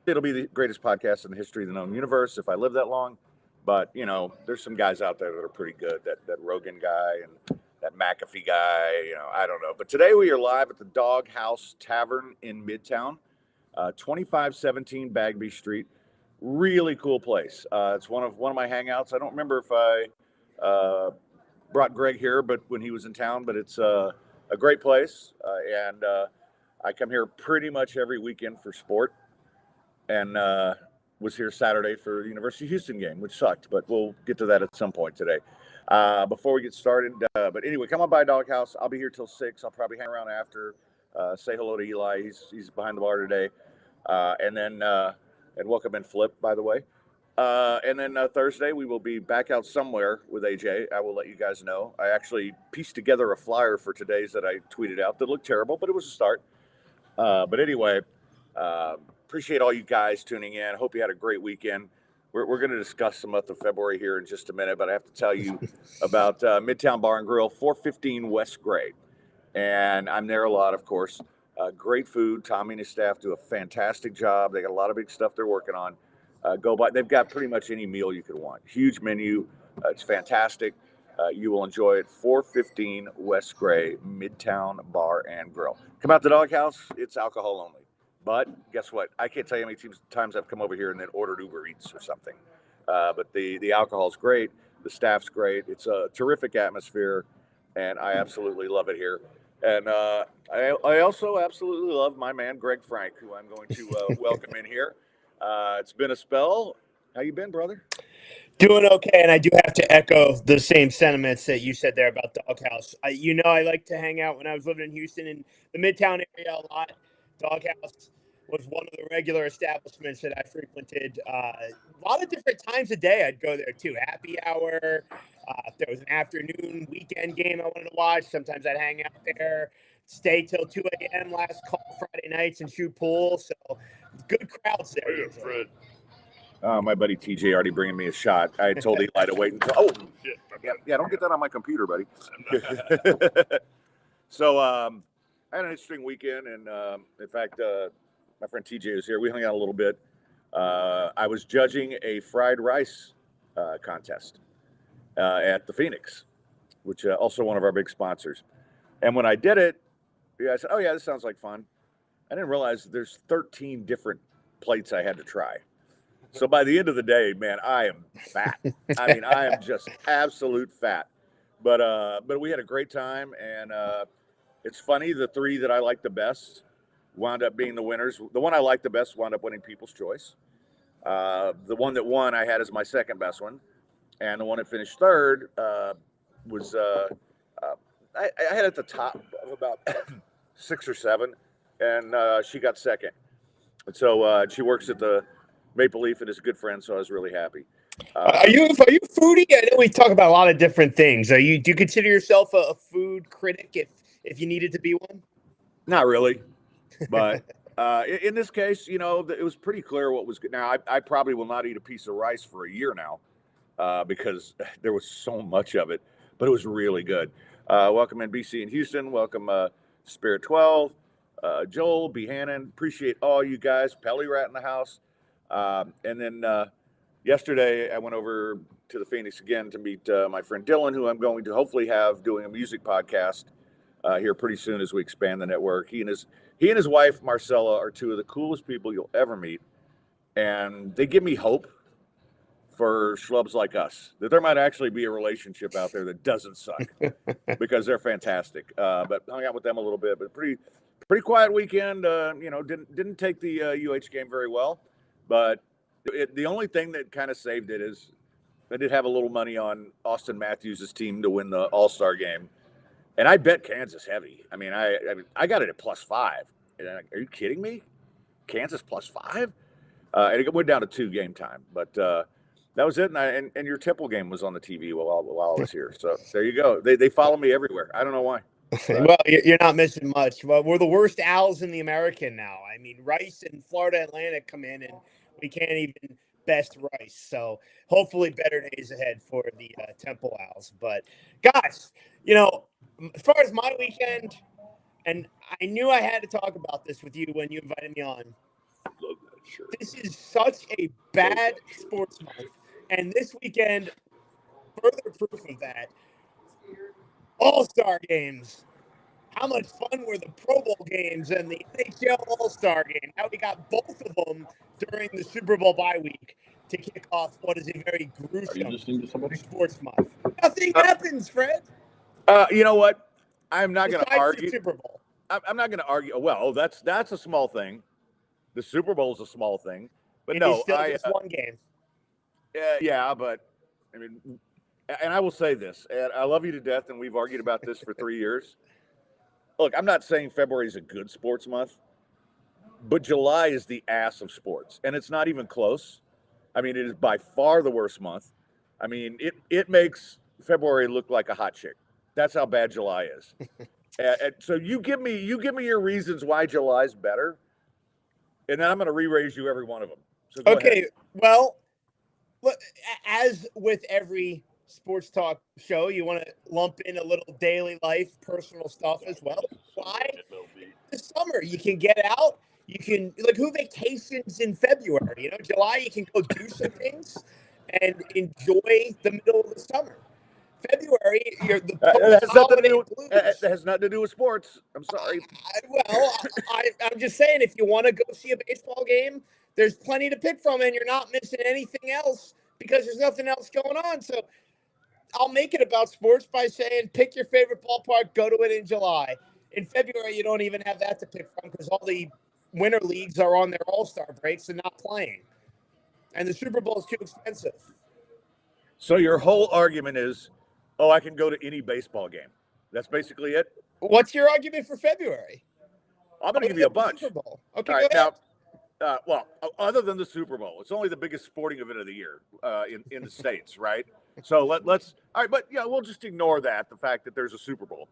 it'll be the greatest podcast in the history of the known universe if I live that long. But there's some guys out there that are pretty good. That Rogan guy and that McAfee guy. I don't know. But today we are live at the Dog House Tavern in Midtown, 2517 Bagby Street. Really cool place. It's one of my hangouts. I don't remember if I brought Greg here, but when he was in town. But it's a great place, and I come here pretty much every weekend for sport, and was here Saturday for the University of Houston game, which sucked, but we'll get to that at some point today. Before we get started, but anyway, come on by Doghouse. I'll be here till 6. I'll probably hang around after. Say hello to Eli. He's behind the bar today, and then and welcome in Flip, by the way. And then Thursday we will be back out somewhere with AJ. I will let you guys know. I actually pieced together a flyer for today's that I tweeted out that looked terrible, but it was a start. But anyway, appreciate all you guys tuning in. Hope you had a great weekend. We're going to discuss the month of February here in just a minute, but I have to tell you about Midtown Bar and Grill, 415 West Gray. And I'm there a lot, of course. Great food. Tommy and his staff do a fantastic job. They got a lot of big stuff they're working on. Go by. They've got pretty much any meal you could want. Huge menu. It's fantastic. You will enjoy it. 415 West Gray, Midtown Bar and Grill. Come out to the Doghouse. It's alcohol only. But guess what? I can't tell you how many times I've come over here and then ordered Uber Eats or something. But the alcohol's great. The staff's great. It's a terrific atmosphere, and I absolutely love it here. And I also absolutely love my man, Greg Frank, who I'm going to welcome in here. It's been a spell. How you been, brother? Doing okay, and I do have to echo the same sentiments that you said there about Doghouse. I like to hang out when I was living in Houston in the Midtown area a lot. Doghouse was one of the regular establishments that I frequented. A lot of different times a day I'd go there too. Happy hour. If there was an afternoon weekend game I wanted to watch, sometimes I'd hang out there, stay till 2 a.m. last call Friday nights and shoot pool. So good crowds there. Hey, Fred. My buddy TJ already bringing me a shot. I told Eli to wait until. Oh, Shit. yeah, don't get that on my computer, buddy. So I had an interesting weekend, and in fact, my friend TJ was here. We hung out a little bit. I was judging a fried rice contest at the Phoenix, which also one of our big sponsors. And when I did it, I said, "Oh yeah, this sounds like fun." I didn't realize there's 13 different plates I had to try. So by the end of the day, man, I am fat. I mean, I am just absolute fat. But we had a great time, and it's funny. The 3 that I liked the best wound up being the winners. The one I liked the best wound up winning People's Choice. The one that won I had as my second best one, and the one that finished third was I had at the top of about 6 or 7, and she got second. And so she works at the Maple Leaf and is a good friend, so I was really happy. Are you a foodie? I know we talk about a lot of different things. Do you consider yourself a food critic if you needed to be one? Not really, but in this case, it was pretty clear what was good. Now, I probably will not eat a piece of rice for a year now because there was so much of it, but it was really good. Welcome NBC in Houston. Welcome Spirit 12, Joel, B. Hannon. Appreciate all you guys. Pelly Rat in the house. And then yesterday I went over to the Phoenix again to meet my friend Dylan, who I'm going to hopefully have doing a music podcast here pretty soon as we expand the network. He and his wife Marcella are 2 of the coolest people you'll ever meet, and they give me hope for schlubs like us that there might actually be a relationship out there that doesn't suck because they're fantastic. But hung out with them a little bit, but pretty quiet weekend. Didn't take the UH game very well. But the only thing that kind of saved it is I did have a little money on Austin Matthews' team to win the All-Star game. And I bet Kansas heavy. I mean, I got it at +5. And are you kidding me? Kansas +5? And it went down to 2 game time. But that was it. And your Temple game was on the TV while I was here. So there you go. They follow me everywhere. I don't know why. Well, you're not missing much. Well, we're the worst Owls in the American now. I mean, Rice and Florida Atlantic come in, and we can't even best Rice. So hopefully better days ahead for the Temple Owls. But, guys, as far as my weekend, and I knew I had to talk about this with you when you invited me on. This is such a bad sports month. And this weekend, further proof of that, All-Star games. How much fun were the Pro Bowl games and the NHL All-Star game? Now we got both of them during the Super Bowl bye week to kick off what is a very gruesome sports month. Nothing happens, Fred. You know what? I'm not going to argue. The Super Bowl. I'm not going to argue. Well, that's a small thing. The Super Bowl is a small thing, but It is still just one game. Yeah, but I mean, and I will say this, and I love you to death, and we've argued about this for 3 years. Look, I'm not saying February is a good sports month, but July is the ass of sports, and it's not even close. I mean, it is by far the worst month. I mean, it makes February look like a hot chick. That's how bad July is. And so you give me your reasons why July's better, and then I'm going to re-raise you every one of them. So go ahead. Well, as with every sports talk show, you want to lump in a little daily life, personal stuff as well. Why? The summer, you can get out. You can, like, who vacations in February? You know, July, you can go do some things and enjoy the middle of the summer. February, you're the that has nothing to do with sports. I'm sorry. I'm just saying, if you want to go see a baseball game, there's plenty to pick from, and you're not missing anything else because there's nothing else going on. So I'll make it about sports by saying pick your favorite ballpark, go to it in July. In February, you don't even have that to pick from because all the winter leagues are on their all-star breaks and not playing. And the Super Bowl is too expensive. So your whole argument is, I can go to any baseball game. That's basically it? What's your argument for February? I'm going to give you a bunch. Super Bowl. Okay, all right, go ahead. Now, well, other than the Super Bowl, it's only the biggest sporting event of the year in the States, right? So let's all right, but yeah, we'll just ignore that, the fact that there's a Super Bowl.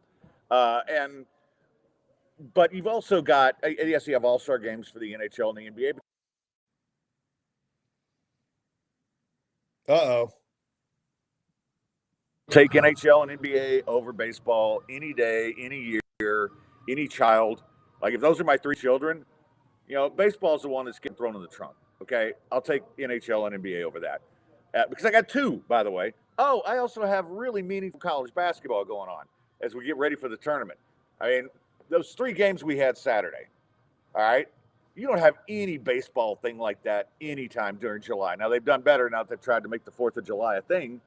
But you've also got, yes, you have all-star games for the NHL and the NBA. Uh-oh. Take NHL and NBA over baseball any day, any year, any child. Like, if those are my three children, you know, baseball is the one that's getting thrown in the trunk. Okay, I'll take NHL and NBA over that because I got two, by the way. Oh, I also have really meaningful college basketball going on as we get ready for the tournament. I mean, those three games we had Saturday. All right, you don't have any baseball thing like that anytime during July. Now they've done better now that they've tried to make the 4th of July a thing,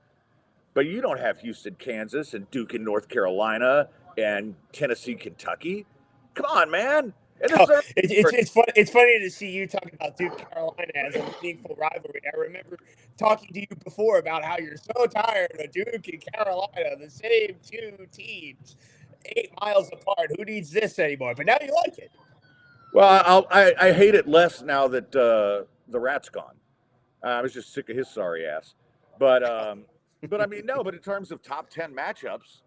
but you don't have Houston, Kansas, and Duke in North Carolina and Tennessee, Kentucky. Come on, man. It's funny to see you talking about Duke, Carolina as a meaningful rivalry. I remember talking to you before about how you're so tired of Duke and Carolina, the same two teams, 8 miles apart. Who needs this anymore? But now you like it. Well, I hate it less now that the Rat's gone. I was just sick of his sorry ass. But I mean, no. But in terms of top 10 matchups,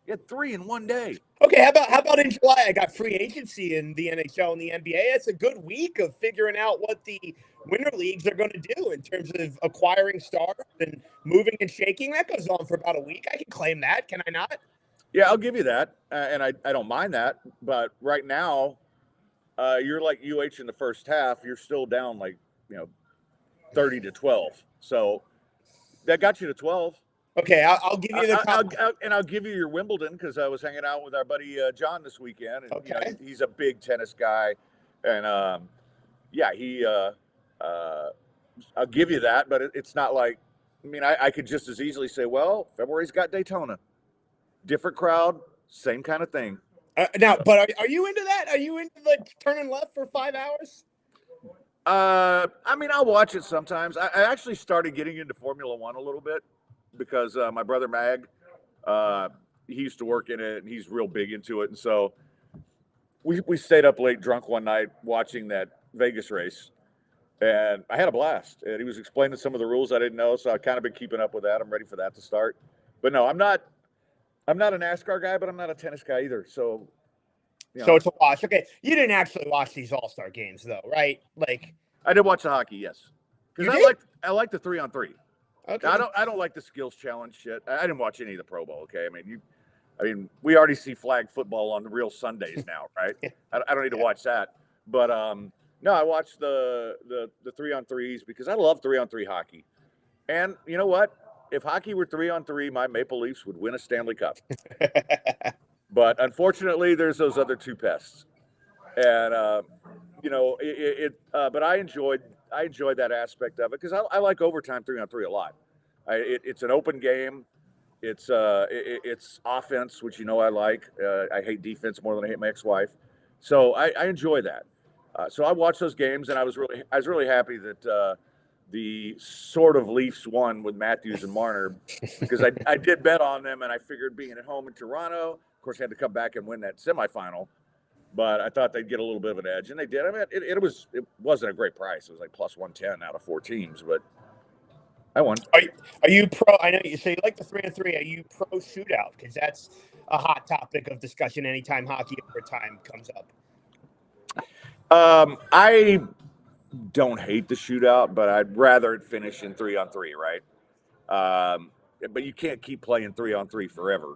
you had 3 in one day. Okay, how about in July? I got free agency in the NHL and the NBA. It's a good week of figuring out what the winter leagues are going to do in terms of acquiring stars and moving and shaking. That goes on for about a week. I can claim that, can I not? Yeah, I'll give you that, and I don't mind that. But right now, you're like UH in the first half. You're still down 30-12. So that got you to 12. Okay, I'll give you the I'll give you your Wimbledon because I was hanging out with our buddy John this weekend, and okay. He's a big tennis guy, and I'll give you that, but it's not like, I mean, I could just as easily say, well, February's got Daytona, different crowd, same kind of thing. But are you into that? Are you into turning left for 5 hours? I mean, I'll watch it sometimes. I actually started getting into Formula One a little bit, because my brother Mag, he used to work in it, and he's real big into it. And so we stayed up late drunk one night watching that Vegas race, and I had a blast. And he was explaining some of the rules I didn't know, so I kind of been keeping up with that. I'm ready for that to start. But no, I'm not a NASCAR guy, but I'm not a tennis guy either. So, So it's a wash. Okay, you didn't actually watch these All-Star games, though, right? I did watch the hocky, yes, because I like the 3-on-3. Okay. I don't like the skills challenge shit. I didn't watch any of the Pro Bowl. Okay, I mean, we already see flag football on the real Sundays now, right? I don't need to watch that. But No, I watch the 3-on-3s because I love 3-on-3 hockey. And you know what? If hockey were 3-on-3, my Maple Leafs would win a Stanley Cup. But unfortunately, there's those other two pests. And but I enjoyed that aspect of it because I like overtime 3-on-3 a lot. It's an open game. It's offense, which I like. I hate defense more than I hate my ex-wife, so I enjoy that. So I watched those games, and I was really happy that the sort of Leafs won with Matthews and Marner because I did bet on them, and I figured being at home in Toronto, of course, I had to come back and win that semifinal. But I thought they'd get a little bit of an edge, and they did. I mean, it wasn't a great price. It was like plus 110 out of 4 teams, but I won. Are you pro? I know you say you like the 3-on-3. Are you pro shootout? Because that's a hot topic of discussion anytime hockey overtime comes up. I don't hate the shootout, but I'd rather it finish in 3-on-3, right? But you can't keep playing 3-on-3 forever.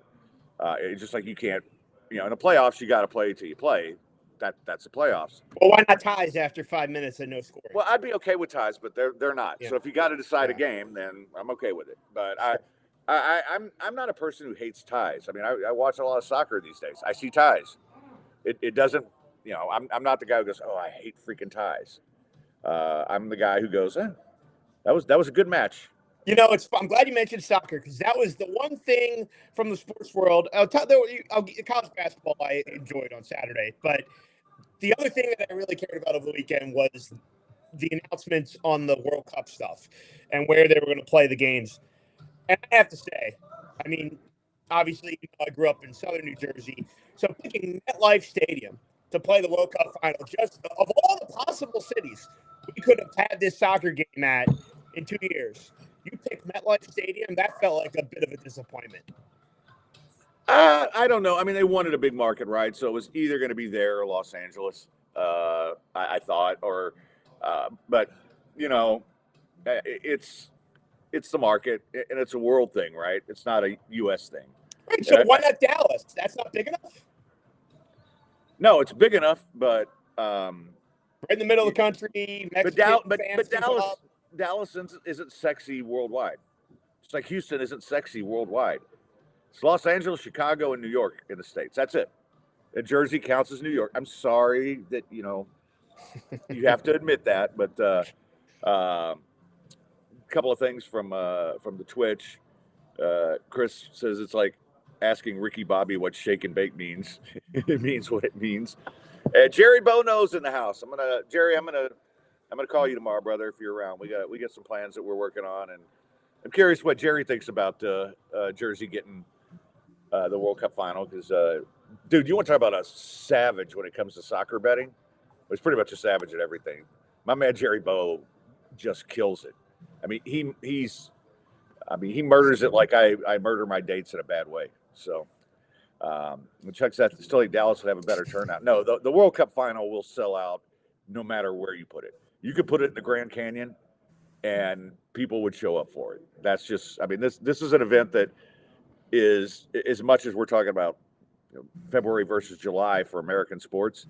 It's just like you can't, in the playoffs, you got to play till you play. That's the playoffs. Well, why not ties after 5 minutes and no scoring? Well, I'd be okay with ties, but they're not. Yeah. So if you got to decide a game, then I'm okay with it. But I'm not a person who hates ties. I mean, I watch a lot of soccer these days. I see ties. It doesn't, I'm not the guy who goes, oh, I hate freaking ties. I'm the guy who goes, that was a good match. I'm glad you mentioned soccer because that was the one thing from the sports world. College basketball I enjoyed on Saturday, but the other thing that I really cared about over the weekend was the announcements on the World Cup stuff and where they were going to play the games. And I have to say, I mean, obviously, I grew up in southern New Jersey, so picking MetLife Stadium to play the World Cup final, just of all the possible cities we could have had this soccer game at in 2 years, you picked MetLife Stadium. That felt like a bit of a disappointment. I don't know. I mean, they wanted a big market, right? So it was either going to be there or Los Angeles. I thought, but it's the market, and it's a world thing, right? It's not a U.S. thing. Right. So why not Dallas? That's not big enough. No, it's big enough, but right in the middle of the country. But Dallas isn't sexy worldwide. It's like Houston isn't sexy worldwide. It's Los Angeles, Chicago, and New York in the States. That's it. And Jersey counts as New York. I'm sorry that, you have to admit that. But a couple of things from the Twitch. Chris says it's like asking Ricky Bobby what shake and bake means. It means what it means. Jerry Bono's in the house. I'm gonna call you tomorrow, brother, if you're around. We got some plans that we're working on, and I'm curious what Jerry thinks about Jersey getting the World Cup final. Because, dude, you want to talk about a savage when it comes to soccer betting? He's pretty much a savage at everything. My man Jerry Bo just kills it. I mean, he murders it like I murder my dates in a bad way. So, Chuck said still think Dallas would have a better turnout. No, the World Cup final will sell out no matter where you put it. You could put it in the Grand Canyon, and people would show up for it. That's just, I mean, this is an event that is, as much as we're talking about February versus July for American sports.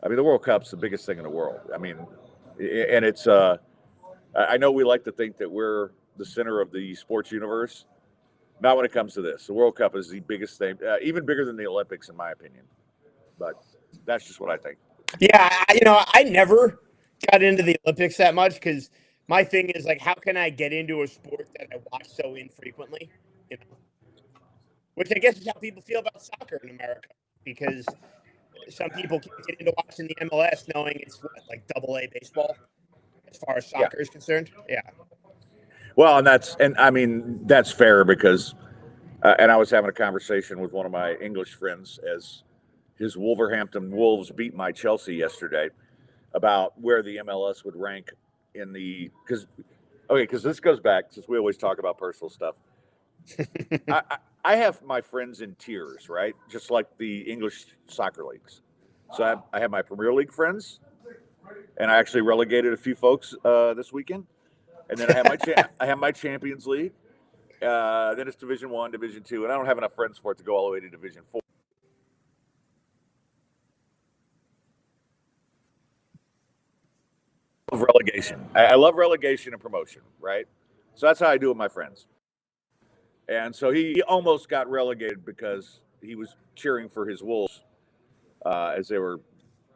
I mean, the World Cup's the biggest thing in the world. I mean, and it's I know we like to think that we're the center of the sports universe. Not when it comes to this. The World Cup is the biggest thing, even bigger than the Olympics, in my opinion. But that's just what I think. Yeah, I never got into the Olympics that much because my thing is like, how can I get into a sport that I watch so infrequently? Which I guess is how people feel about soccer in America, because some people can't get into watching the MLS knowing it's like AA baseball as far as soccer is concerned. Yeah. Well, and I mean, that's fair because, and I was having a conversation with one of my English friends as his Wolverhampton Wolves beat my Chelsea yesterday about where the MLS would rank in because this goes back, since we always talk about personal stuff. I have my friends in tiers, right? Just like the English soccer leagues. So I have my Premier League friends, and I actually relegated a few folks this weekend. And then I have my Champions League. Then it's Division 1, Division 2, and I don't have enough friends for it to go all the way to Division 4. relegation. I love relegation and promotion, right? So that's how I do with my friends. And so he almost got relegated because he was cheering for his Wolves as they were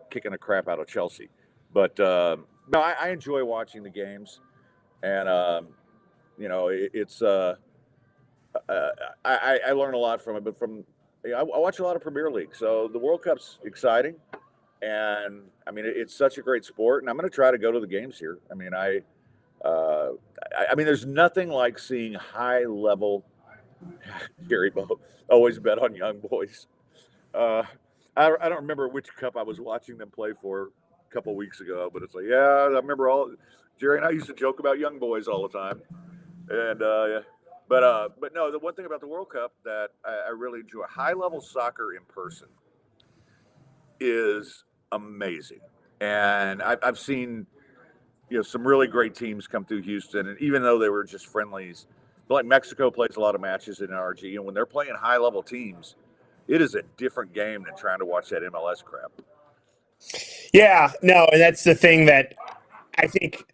kicking the crap out of Chelsea. But no, I enjoy watching the games, and it's I learn a lot from it. But I watch a lot of Premier League, so the World Cup's exciting, and I mean it's such a great sport, and I'm going to try to go to the games here. I mean I mean there's nothing like seeing high level. Gary Bo always bet on young boys. Uh, I don't remember which cup I was watching them play for a couple of weeks ago, but it's like, yeah, I remember Jerry and I used to joke about young boys all the time. And, but no, the one thing about the World Cup that I really enjoy, high level soccer in person is amazing. And I've seen, some really great teams come through Houston. And even though they were just friendlies, like Mexico plays a lot of matches in RG. And when they're playing high level teams, it is a different game than trying to watch that MLS crap. Yeah, no, and that's the thing that I think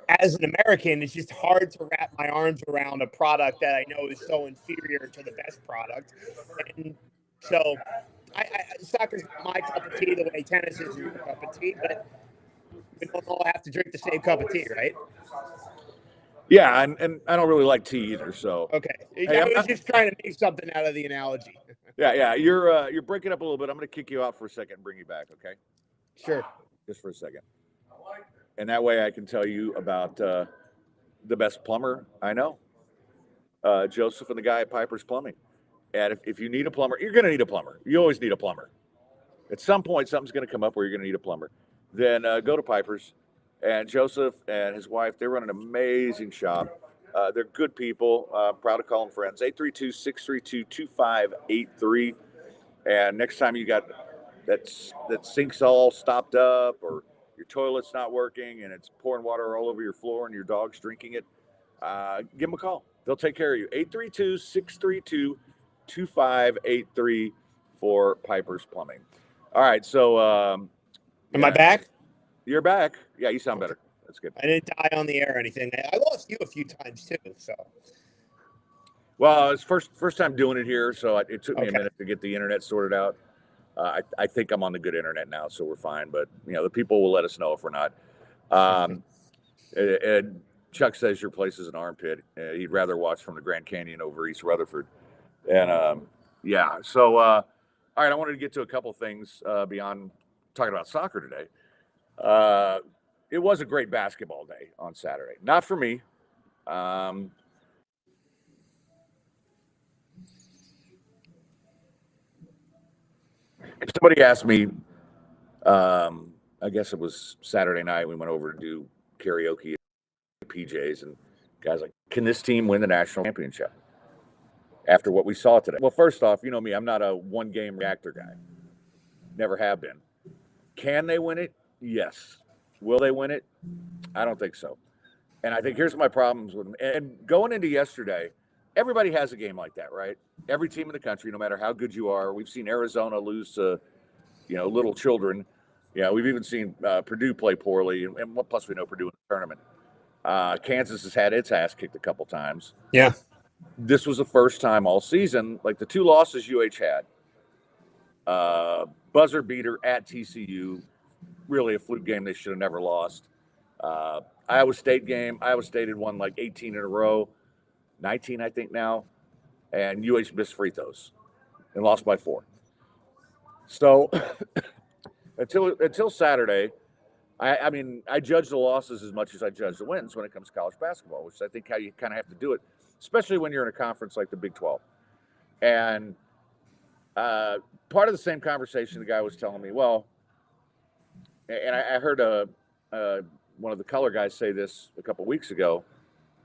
as an American, it's just hard to wrap my arms around a product that I know is so inferior to the best product. And so soccer's not my cup of tea the way tennis is your cup of tea, but we don't all have to drink the same cup of tea, right? Yeah, and I don't really like tea either. So okay, hey, I was just trying to make something out of the analogy. yeah, you're breaking up a little bit. I'm going to kick you out for a second and bring you back, okay? Sure. Just for a second, and that way I can tell you about the best plumber I know, Joseph and the guy at Piper's Plumbing. And if you need a plumber, you're going to need a plumber. You always need a plumber. At some point, something's going to come up where you're going to need a plumber. Then go to Piper's. And Joseph and his wife, they run an amazing shop. They're good people. Proud to call them friends. 832-632-2583. And next time you got that sink's all stopped up or your toilet's not working and it's pouring water all over your floor and your dog's drinking it, give them a call. They'll take care of you. 832-632-2583 for Piper's Plumbing. All right, so am I back? You're back. Yeah, you sound better. That's good. I didn't die on the air or anything. I lost you a few times too. So, well, it's first time doing it here, so it took me a minute to get the internet sorted out. I think I'm on the good internet now, so we're fine. But the people will let us know if we're not. And Chuck says your place is an armpit. He'd rather watch from the Grand Canyon over East Rutherford. And yeah, so all right, I wanted to get to a couple things beyond talking about soccer today. It was a great basketball day on Saturday. Not for me. Somebody asked me, I guess it was Saturday night, we went over to do karaoke at PJ's, and guys like, can this team win the national championship after what we saw today? Well, first off, you know me, I'm not a one-game reactor guy. Never have been. Can they win it? Yes. Will they win it? I don't think so. And I think here's my problems with them. And going into yesterday, everybody has a game like that, right? Every team in the country, no matter how good you are. We've seen Arizona lose to, little children. We've even seen Purdue play poorly. And plus we know Purdue in the tournament. Kansas has had its ass kicked a couple times. Yeah. This was the first time all season, like the two losses UH had. Buzzer beater at TCU. Really a fluke game they should have never lost. Iowa State game. Iowa State had won like 18 in a row, 19 I think now, and UH missed free throws and lost by 4. So until Saturday, I mean I judge the losses as much as I judge the wins when it comes to college basketball, which I think how you kind of have to do it, especially when you're in a conference like the Big 12. And part of the same conversation, the guy was telling me, well. And I heard one of the color guys say this a couple of weeks ago.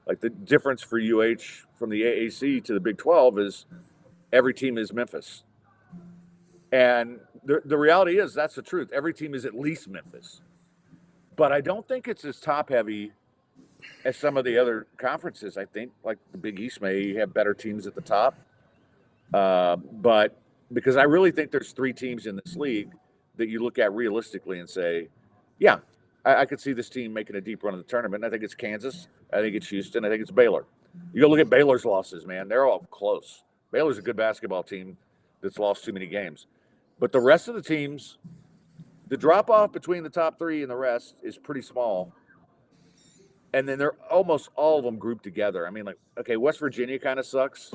Like the difference for UH from the AAC to the Big 12 is every team is Memphis. And the reality is that's the truth. Every team is at least Memphis. But I don't think it's as top heavy as some of the other conferences. I think like the Big East may have better teams at the top. But because I really think there's 3 teams in this league that you look at realistically and say, yeah, I could see this team making a deep run in the tournament. I think it's Kansas. I think it's Houston. I think it's Baylor. You go look at Baylor's losses, man. They're all close. Baylor's a good basketball team that's lost too many games. But the rest of the teams, the drop off between the top three and the rest is pretty small. And then they're almost all of them grouped together. I mean, like, okay, West Virginia kind of sucks,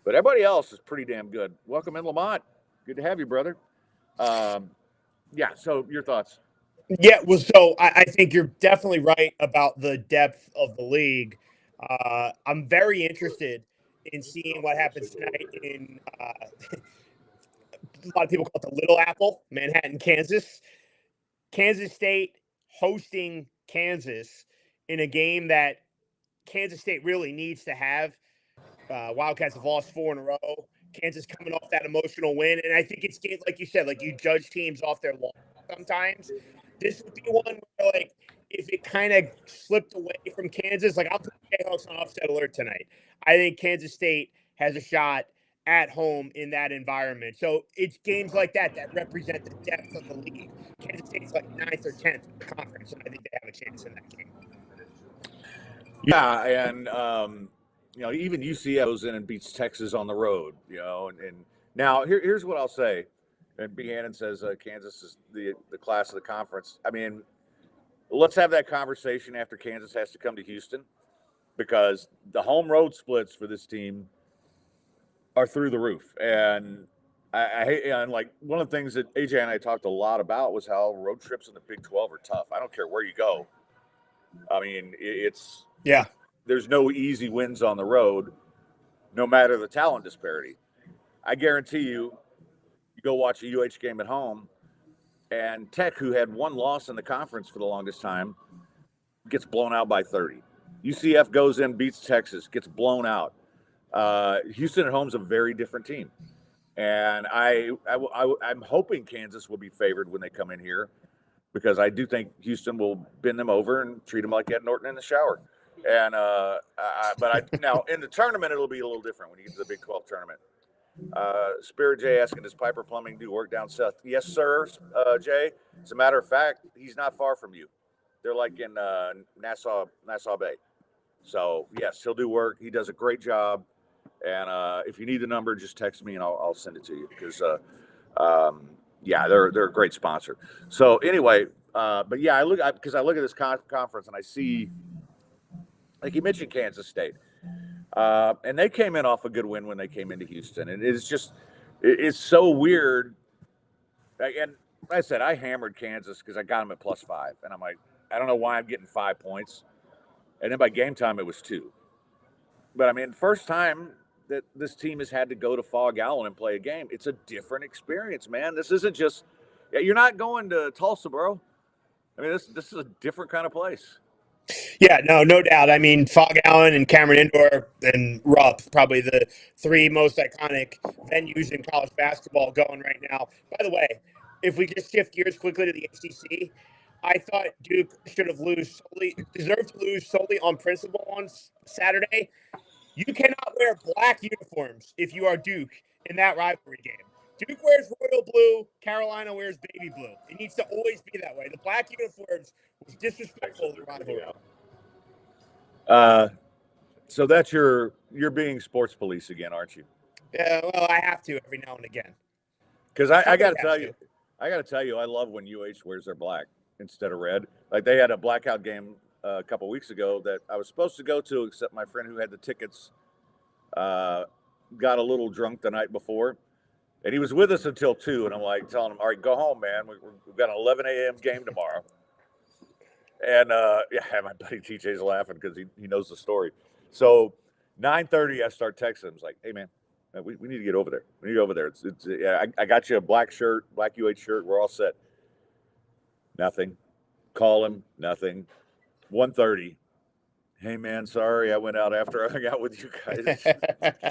but everybody else is pretty damn good. Welcome in, Lamont. Good to have you, brother. Yeah, so your thoughts? Yeah, well, so I think you're definitely right about the depth of the league. I'm very interested in seeing what happens tonight in a lot of people call it the Little Apple, Manhattan, Kansas. Kansas State hosting Kansas in a game that Kansas State really needs to have. Wildcats have lost 4 in a row. Kansas coming off that emotional win, and I think it's like you said, like you judge teams off their loss sometimes. This would be one where, like, if it kind of slipped away from Kansas, like I'll put the Jayhawks on upset alert tonight. I think Kansas State has a shot at home in that environment. So it's games like that that represent the depth of the league. Kansas State's like 9th or 10th in the conference, and I think they have a chance in that game. Yeah, and even UCF goes in and beats Texas on the road. And now here's what I'll say. And B. Hannon says Kansas is the class of the conference. I mean, let's have that conversation after Kansas has to come to Houston, because the home road splits for this team are through the roof. And I hate, and like one of the things that AJ and I talked a lot about was how road trips in the Big 12 are tough. I don't care where you go. I mean, there's no easy wins on the road, no matter the talent disparity. I guarantee you go watch a UH game at home, and Tech, who had one loss in the conference for the longest time, gets blown out by 30. UCF goes in, beats Texas, gets blown out. Houston at home is a very different team. And I'm hoping Kansas will be favored when they come in here, because I do think Houston will bend them over and treat them like Ed Norton in the shower. And now in the tournament, it'll be a little different when you get to the Big 12 tournament. Spirit J asking, does Piper Plumbing do work down south? Yes, sir, Jay. As a matter of fact, he's not far from you. They're like in Nassau Bay. So yes, he'll do work. He does a great job. And if you need the number, just text me and I'll send it to you, because they're a great sponsor. So anyway, but yeah, I look at this conference and I see, like you mentioned, Kansas State. And they came in off a good win when they came into Houston. And it's so weird. And like I said, I hammered Kansas because I got them at +5. And I'm like, I don't know why I'm getting 5 points. And then by game time, it was 2. But I mean, first time that this team has had to go to Fog Allen and play a game, it's a different experience, man. This isn't just, you're not going to Tulsa, bro. I mean, this is a different kind of place. Yeah, no doubt. I mean, Fog Allen and Cameron Indoor and Rupp, probably the 3 most iconic venues in college basketball going right now. By the way, if we just shift gears quickly to the ACC, I thought Duke deserved to lose solely on principle on Saturday. You cannot wear black uniforms if you are Duke in that rivalry game. Duke wears royal blue. Carolina wears baby blue. It needs to always be that way. The black uniforms was disrespectful to the rivalry. So that's you're being sports police again, aren't you? Yeah, well, I have to every now and again. Because I got to tell you, I love when UH wears their black instead of red. Like they had a blackout game a couple weeks ago that I was supposed to go to, except my friend who had the tickets got a little drunk the night before. And he was with us until 2. And I'm like telling him, all right, go home, man. We've got an 11 a.m. game tomorrow. And my buddy TJ's laughing because he knows the story. So 9:30, I start texting him. It's like, hey, man, we need to get over there. We need to go over there. I got you a black shirt, black UH shirt. We're all set. Nothing. Call him. Nothing. 1:30. Hey, man, sorry. I went out after I hung out with you guys.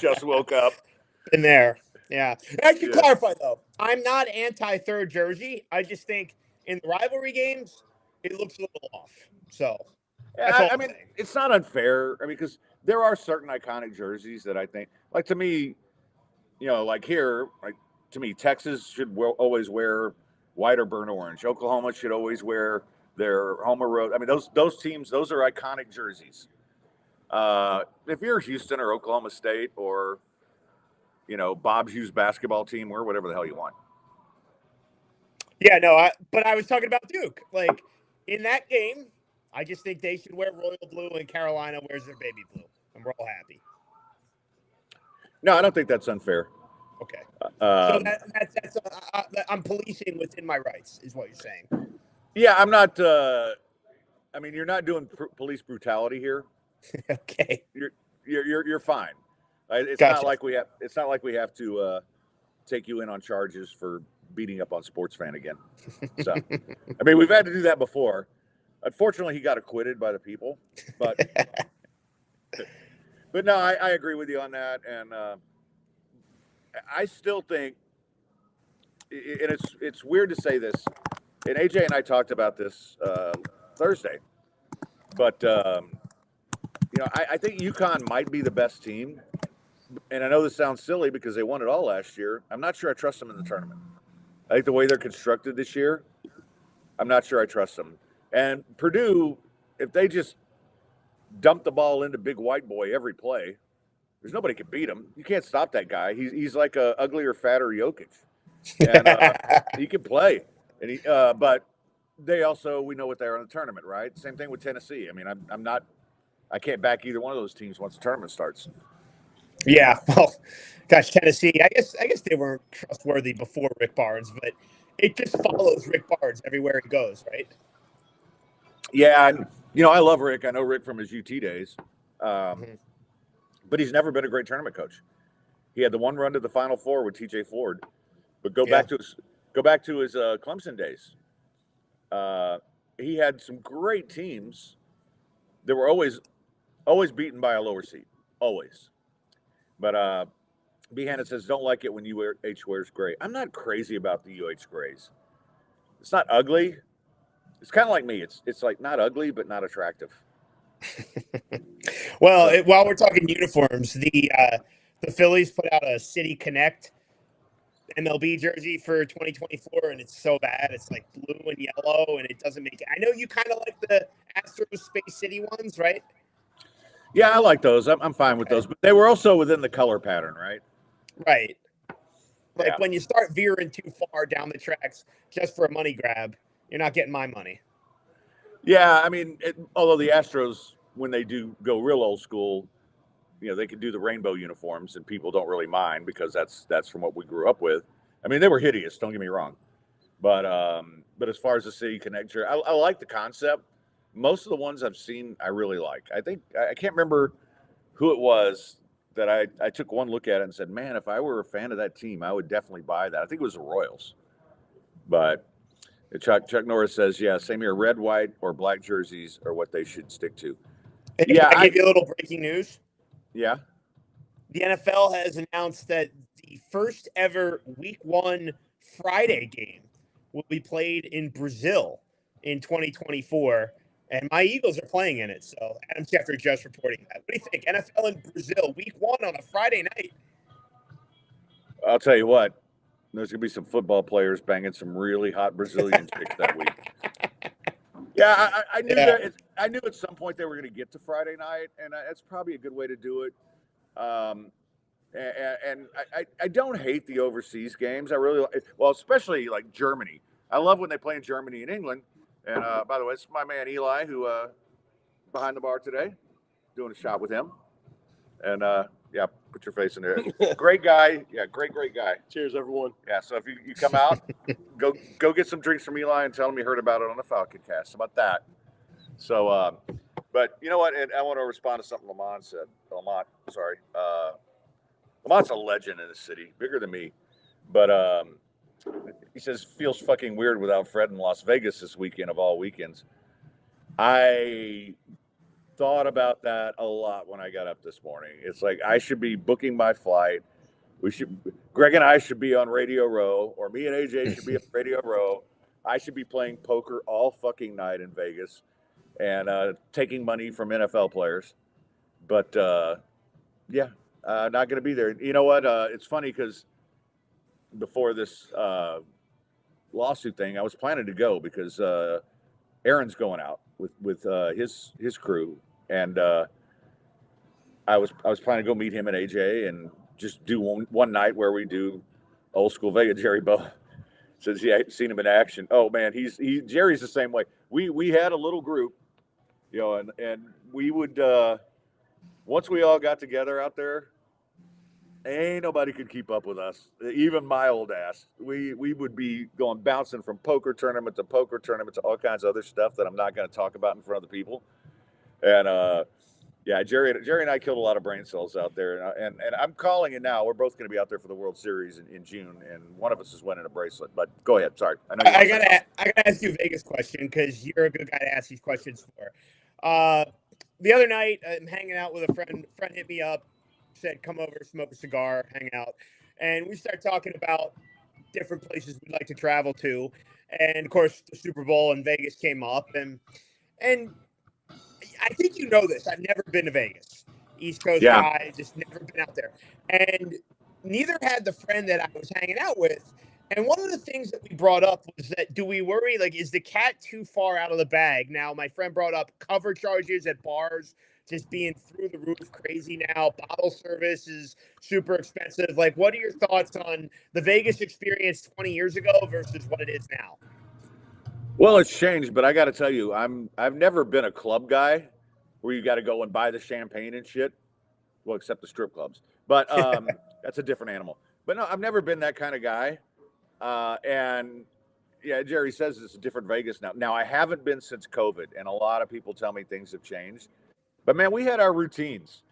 Just woke up. Been there. Yeah. I should clarify, though. I'm not anti-third jersey. I just think in the rivalry games, it looks a little off. So, I mean, it's not unfair. I mean, because there are certain iconic jerseys that I think, like to me, like here, like to me, Texas should always wear white or burnt orange. Oklahoma should always wear Their home or road. I mean, those teams, those are iconic jerseys. If you're Houston or Oklahoma State or, Bob's Hughes basketball team, or whatever the hell you want. Yeah, no, but I was talking about Duke. Like, in that game, I just think they should wear royal blue and Carolina wears their baby blue, and we're all happy. No, I don't think that's unfair. Okay. So that's I'm policing within my rights, is what you're saying. Yeah, I'm not. I mean, you're not doing police brutality here. Okay. You're fine. It's Gotcha. not like we have. It's not like we have to take you in on charges for beating up on sports fan again. So, I mean, we've had to do that before. Unfortunately, he got acquitted by the people. But but no, I agree with you on that, and I still think, and it's weird to say this, and AJ and I talked about this Thursday, but I think UConn might be the best team, and I know this sounds silly because they won it all last year. I'm not sure I trust them in the tournament. I think the way they're constructed this year, I'm not sure I trust them. And Purdue, if they just dump the ball into Big White Boy every play, there's nobody can beat him. You can't stop that guy. He's like a uglier, fatter Jokic, and he can play. And but they also, we know what they are in the tournament, right? Same thing with Tennessee. I mean, I can't back either one of those teams once the tournament starts. Yeah, well, gosh, Tennessee. I guess they weren't trustworthy before Rick Barnes, but it just follows Rick Barnes everywhere he goes, right? Yeah, and I love Rick. I know Rick from his UT days, but he's never been a great tournament coach. He had the one run to the Final Four with TJ Ford, but go back to his Clemson days. He had some great teams that were always beaten by a lower seed, always. But B. Hannon says, don't like it when UH wears gray. I'm not crazy about the UH grays. It's not ugly. It's kind of like me. It's like not ugly, but not attractive. Well, while we're talking uniforms, the Phillies put out a City Connect MLB jersey for 2024, and it's so bad. It's like blue and yellow, and it doesn't make it. I know you kind of like the Astros Space City ones, right? Yeah, I like those. I'm fine with those, but they were also within the color pattern, right? Right. Like when you start veering too far down the tracks just for a money grab, you're not getting my money. Yeah, I mean, although the Astros, when they do go real old school, they can do the rainbow uniforms, and people don't really mind because that's from what we grew up with. I mean, they were hideous. Don't get me wrong, but as far as the City Connect, I like the concept. Most of the ones I've seen, I really like. I think I can't remember who it was that I took one look at it and said, man, if I were a fan of that team, I would definitely buy that. I think it was the Royals. But Chuck Norris says, yeah, same here. Red, white, or black jerseys are what they should stick to. Yeah, I give you a little breaking news. Yeah. The NFL has announced that the first ever Week 1 Friday game will be played in Brazil in 2024. And my Eagles are playing in it. So Adam Schefter just reporting that. What do you think? NFL in Brazil, Week 1 on a Friday night. I'll tell you what. There's going to be some football players banging some really hot Brazilian chicks that week. Yeah, I knew that. I knew at some point they were going to get to Friday night, and that's probably a good way to do it. And I don't hate the overseas games. I really especially like Germany. I love when they play in Germany and England. And by the way, it's my man Eli who behind the bar today, doing a shot with him. And yeah, put your face in there. Great guy. Yeah, great guy. Cheers, everyone. Yeah, so if you come out, go get some drinks from Eli and tell him you heard about it on the Falconcast. How about that? So, but you know what? And I want to respond to something Lamont said. Lamont's a legend in the city, bigger than me. But he says, feels fucking weird without Fred in Las Vegas this weekend of all weekends. I thought about that a lot when I got up this morning. It's like I should be booking my flight. Greg and I should be on Radio Row, or me and AJ should be on Radio Row. I should be playing poker all fucking night in Vegas and taking money from NFL players. But yeah, not going to be there. You know what? It's funny because before this lawsuit thing, I was planning to go because Aaron's going out with his crew, and I was planning to go meet him and AJ and just do one night where we do old school Vegas. Jerry Bow says he hadn't seen him in action. Oh man, Jerry's the same way. We had a little group, and we would once we all got together out there, ain't nobody could keep up with us. Even my old ass. We would be going bouncing from poker tournament to all kinds of other stuff that I'm not going to talk about in front of the people. And yeah, Jerry and I killed a lot of brain cells out there, and I'm calling it now. We're both going to be out there for the World Series in June, and one of us is winning a bracelet. But go ahead. Sorry, I know I gotta ask you a Vegas question because you're a good guy to ask these questions for. The other night, I'm hanging out with a friend. Friend hit me up, said, "Come over, smoke a cigar, hang out," and we start talking about different places we'd like to travel to, and of course, the Super Bowl in Vegas came up, and I think you know this. I've never been to Vegas. East Coast guy, just never been out there. And neither had the friend that I was hanging out with. And one of the things that we brought up was that, do we worry, like, is the cat too far out of the bag? Now, my friend brought up cover charges at bars just being through the roof crazy now. Bottle service is super expensive. Like, what are your thoughts on the Vegas experience 20 years ago versus what it is now? Well, it's changed, but I got to tell you, I've never been a club guy where you got to go and buy the champagne and shit. Well, except the strip clubs, but that's a different animal. But no, I've never been that kind of guy. And yeah, Jerry says it's a different Vegas now. Now, I haven't been since COVID, and a lot of people tell me things have changed. But man, we had our routines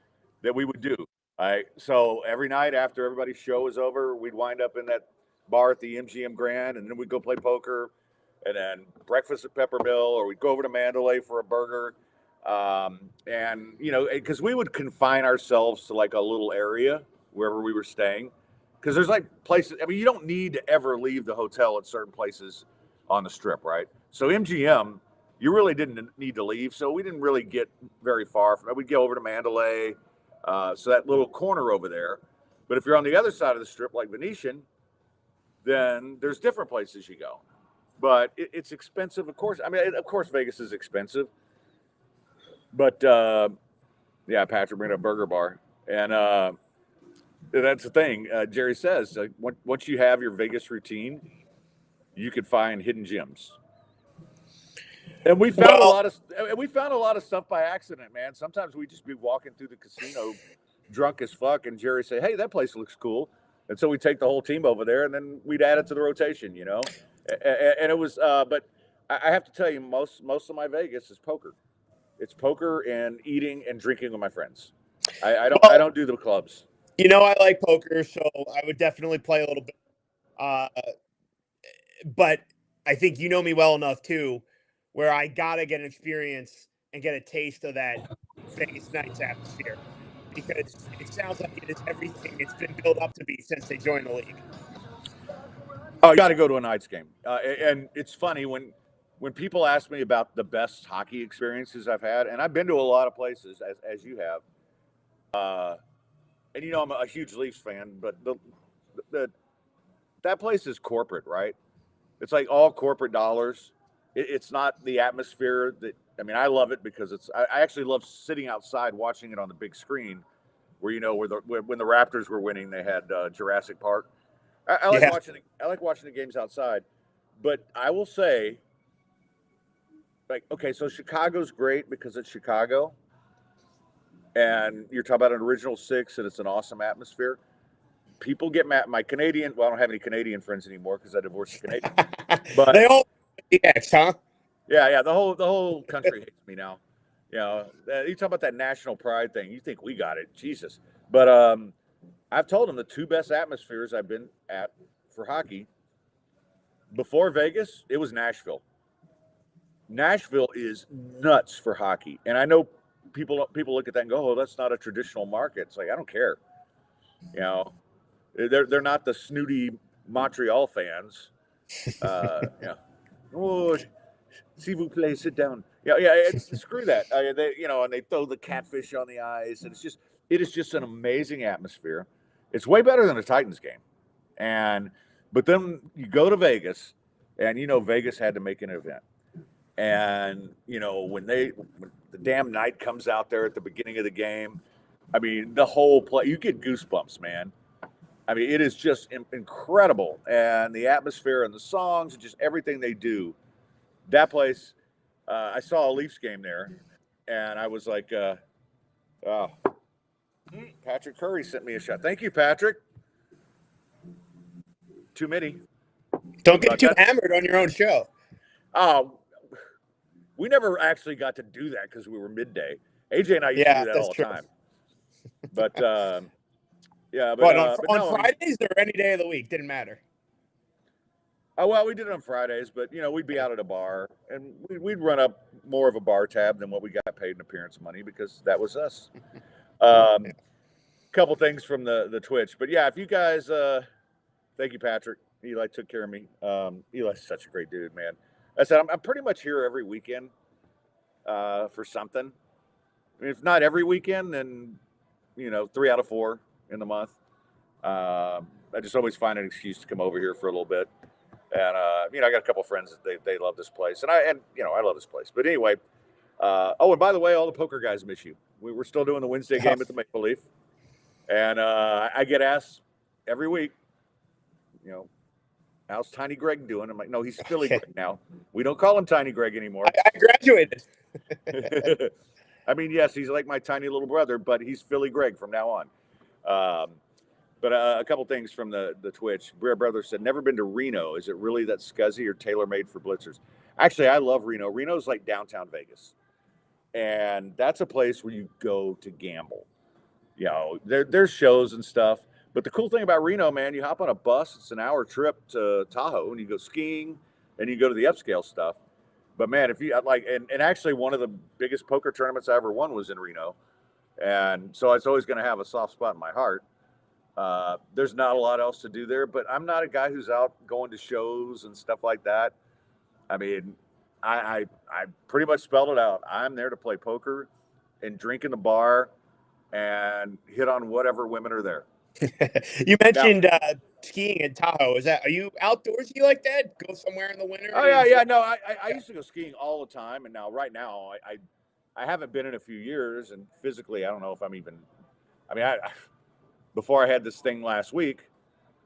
that we would do. All right. So every night after everybody's show was over, we'd wind up in that bar at the MGM Grand, and then we'd go play poker, and then breakfast at Peppermill, or we'd go over to Mandalay for a burger. And because we would confine ourselves to like a little area wherever we were staying, because there's like places. I mean, you don't need to ever leave the hotel at certain places on the strip, right? So MGM, you really didn't need to leave, so we didn't really get very far from it. We'd go over to Mandalay, so that little corner over there. But if you're on the other side of the strip, like Venetian, then there's different places you go. But it's expensive, of course. I mean, of course, Vegas is expensive. But yeah, Patrick bring up Burger Bar, and that's the thing. Jerry says once you have your Vegas routine, you could find hidden gems. And we found a lot of stuff by accident, man. Sometimes we just be walking through the casino, drunk as fuck, and Jerry say, "Hey, that place looks cool," and so we take the whole team over there, and then we'd add it to the rotation, And it was, but I have to tell you, most of my Vegas is poker. It's poker and eating and drinking with my friends. I don't do the clubs. I like poker, so I would definitely play a little bit. But I think you know me well enough too, where I gotta get an experience and get a taste of that Vegas Knights atmosphere, because it sounds like it is everything it's been built up to be since they joined the league. Oh, you got to go to a Knights game, and it's funny when people ask me about the best hockey experiences I've had, and I've been to a lot of places as you have, and I'm a huge Leafs fan, but that place is corporate, right? It's like all corporate dollars. It's not the atmosphere that, I mean, I love it because I actually love sitting outside watching it on the big screen where, when the Raptors were winning, they had Jurassic Park. I like watching the games outside, but I will say, like, okay, so Chicago's great because it's Chicago, and you're talking about an original six, and it's an awesome atmosphere. People get mad. My Canadian, well, I don't have any Canadian friends anymore because I divorced a Canadian. But they all ex, huh? Yeah. The whole country hates me now. You talk about that national pride thing. You think we got it, Jesus? But I've told them the two best atmospheres I've been at for hockey before Vegas, it was Nashville. Nashville is nuts for hockey, and I know people look at that and go, "Oh, that's not a traditional market." It's like, I don't care. They're not the snooty Montreal fans. Oh, s'il vous plaît, sit down. Screw that. And they throw the catfish on the ice, and it is just an amazing atmosphere. It's way better than a Titans game. But then you go to Vegas, and Vegas had to make an event. And when the damn night comes out there at the beginning of the game, I mean, the whole play, you get goosebumps, man. I mean, it is just incredible, and the atmosphere and the songs and just everything they do. That place, I saw a Leafs game there, and I was like, oh, Patrick Curry sent me a shot. Thank you, Patrick. Too many. Don't get too hammered on your own show. Oh, we never actually got to do that because we were midday. AJ and I used to do that all the time. But yeah, but on Fridays or any day of the week, didn't matter. Oh well, we did it on Fridays, but we'd be out at a bar and we'd run up more of a bar tab than what we got paid in appearance money because that was us. Couple things from the Twitch, but yeah, if you guys, thank you, Patrick. Eli took care of me. Eli's such a great dude, man. I said I'm pretty much here every weekend for something. I mean, if not every weekend, then 3 out of 4 in the month. I just always find an excuse to come over here for a little bit. And I got a couple friends that they love this place, and I love this place. But anyway, and by the way, all the poker guys miss you. We're still doing the Wednesday game at the Maple Leaf, and I get asked every week, how's Tiny Greg doing? I'm like, no, he's Philly Greg now. We don't call him Tiny Greg anymore. I graduated. I mean, yes, he's like my tiny little brother, but he's Philly Greg from now on. But a couple things from the Twitch. Brer Brother said, never been to Reno. Is it really that scuzzy or tailor-made for blitzers? Actually, I love Reno. Reno's like downtown Vegas. And that's a place where you go to gamble. There's shows and stuff. But the cool thing about Reno, man, you hop on a bus. It's an hour trip to Tahoe, and you go skiing, and you go to the upscale stuff. But, man, if you like, and actually one of the biggest poker tournaments I ever won was in Reno. And so it's always going to have a soft spot in my heart. There's not a lot else to do there, but I'm not a guy who's out going to shows and stuff like that. I mean, I pretty much spelled it out. I'm there to play poker and drink in the bar and hit on whatever women are there. You mentioned skiing in Tahoe. Are you outdoorsy like that? Go somewhere in the winter? Oh yeah. No, I used to go skiing all the time, and right now I haven't been in a few years, and physically I don't know if I'm even. I mean, before I had this thing last week,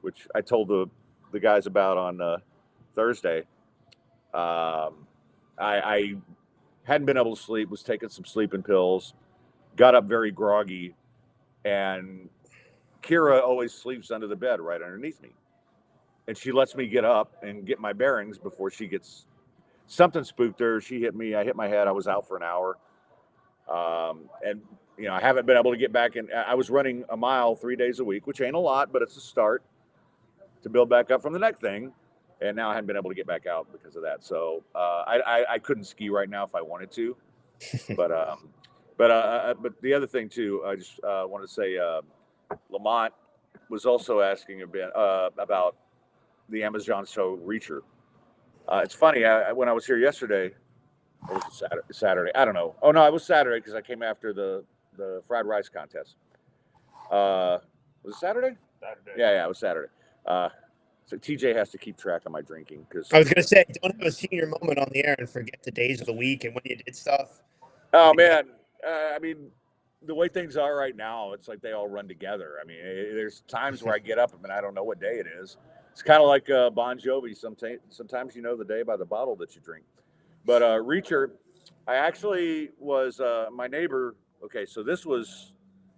which I told the guys about on Thursday, I hadn't been able to sleep, was taking some sleeping pills, got up very groggy, and Kira always sleeps under the bed right underneath me. And she lets me get up and get my bearings before she gets something spooked her. She hit me. I hit my head. I was out for an hour. And I haven't been able to get back in. I was running a mile 3 days a week, which ain't a lot, but it's a start to build back up from the neck thing. And now I haven't been able to get back out because of that. So I couldn't ski right now if I wanted to. But the other thing too, I just want to say Lamont was also asking a bit about the Amazon show Reacher. It's funny. When I was here yesterday. Or was it Saturday? I don't know. Oh no, it was Saturday because I came after the fried rice contest. Was it Saturday? Saturday. Yeah, it was Saturday. So TJ has to keep track of my drinking because I was gonna say, don't have a senior moment on the air and forget the days of the week and when you did stuff. Oh man, I mean, the way things are right now, it's like they all run together. I mean, there's times where I get up and I don't know what day it is. It's kind of like Bon Jovi. Sometimes you know the day by the bottle that you drink. But Reacher, I actually was my neighbor. Okay, so this was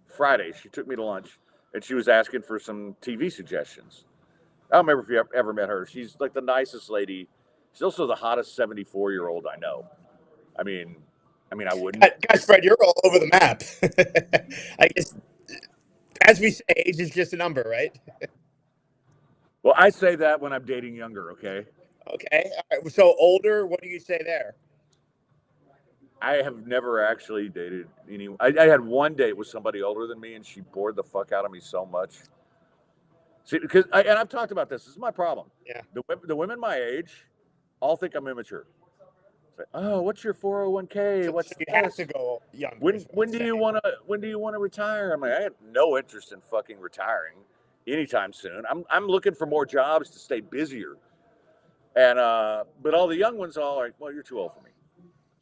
Friday. She took me to lunch, and she was asking for some TV suggestions. I don't remember if you ever met her. She's like the nicest lady. She's also the hottest 74-year-old I know. I mean, I wouldn't. Guys, Fred, you're all over the map. I guess, as we say, age is just a number, right? Well, I say that when I'm dating younger, okay? Okay. All right. So older, what do you say there? I have never actually dated anyone. I had one date with somebody older than me, and she bored the fuck out of me so much. See, and I've talked about this. This is my problem. Yeah. The women my age all think I'm immature. It's like, oh, what's your 401k? So What's you have to go younger? When do you want to retire? I'm like, I have no interest in fucking retiring anytime soon. I'm looking for more jobs to stay busier. And but all the young ones all are like, well, you're too old for me.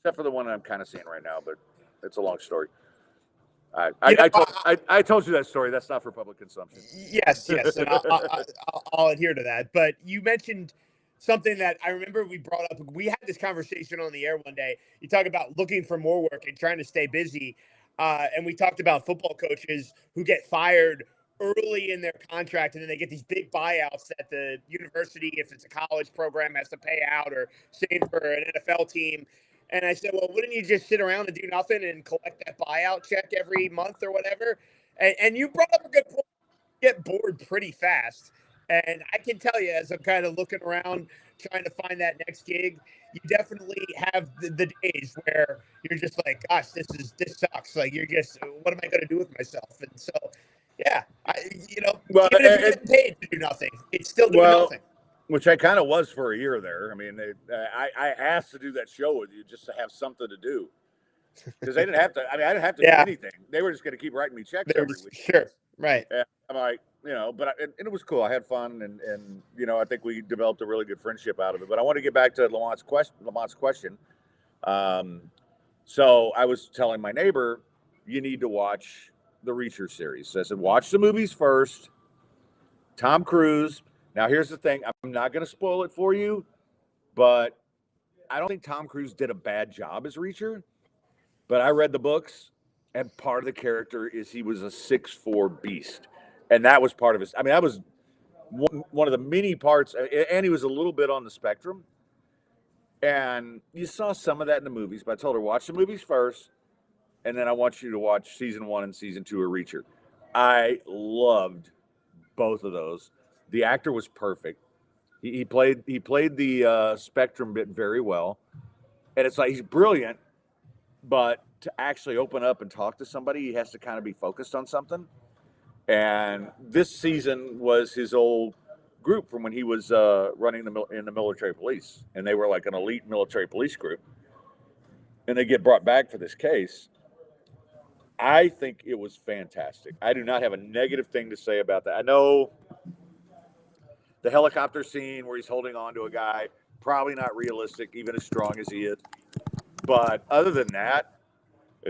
except for the one I'm kind of seeing right now, but it's a long story. You know, I told you that story. That's not for public consumption. Yes, and I'll adhere to that. But you mentioned something that I remember we brought up. We had this conversation on the air one day. You talk about looking for more work and trying to stay busy. And we talked about football coaches who get fired early in their contract, and then they get these big buyouts that the university, if it's a college program, has to pay out, or same for an NFL team. And I said, well, wouldn't you just sit around and do nothing and collect that buyout check every month or whatever? And you brought up a good point. Get bored pretty fast. And I can tell you, as I'm kind of looking around trying to find that next gig, you definitely have the days where you're just like, gosh, this sucks. Like, you're just, what am I going to do with myself? And so, yeah, Well, even if you get paid to do nothing, it's still doing nothing. Which I kind of was for a year there. I mean, I asked to do that show with you just to have something to do, because they didn't have to. I mean, I didn't have to do anything. They were just going to keep writing me checks every week. Sure, right. And I'm like, but it was cool. I had fun, and I think we developed a really good friendship out of it. But I want to get back to Lamont's question. So I was telling my neighbor, you need to watch the Reacher series. So I said, watch the movies first. Tom Cruise. Now, here's the thing. I'm not going to spoil it for you, but I don't think Tom Cruise did a bad job as Reacher. But I read the books, and part of the character is he was a 6'4" beast. And that was part of his. I mean, that was one of the many parts. And he was a little bit on the spectrum. And you saw some of that in the movies. But I told her, watch the movies first, and then I want you to watch season 1 and season 2 of Reacher. I loved both of those. The actor was perfect. He played the spectrum bit very well, and it's like he's brilliant, but to actually open up and talk to somebody, he has to kind of be focused on something. And this season was his old group from when he was running in the military police, and they were like an elite military police group, and they get brought back for this case. I think it was fantastic. I do not have a negative thing to say about that. I know the helicopter scene where he's holding on to a guy, probably not realistic, even as strong as he is. But other than that,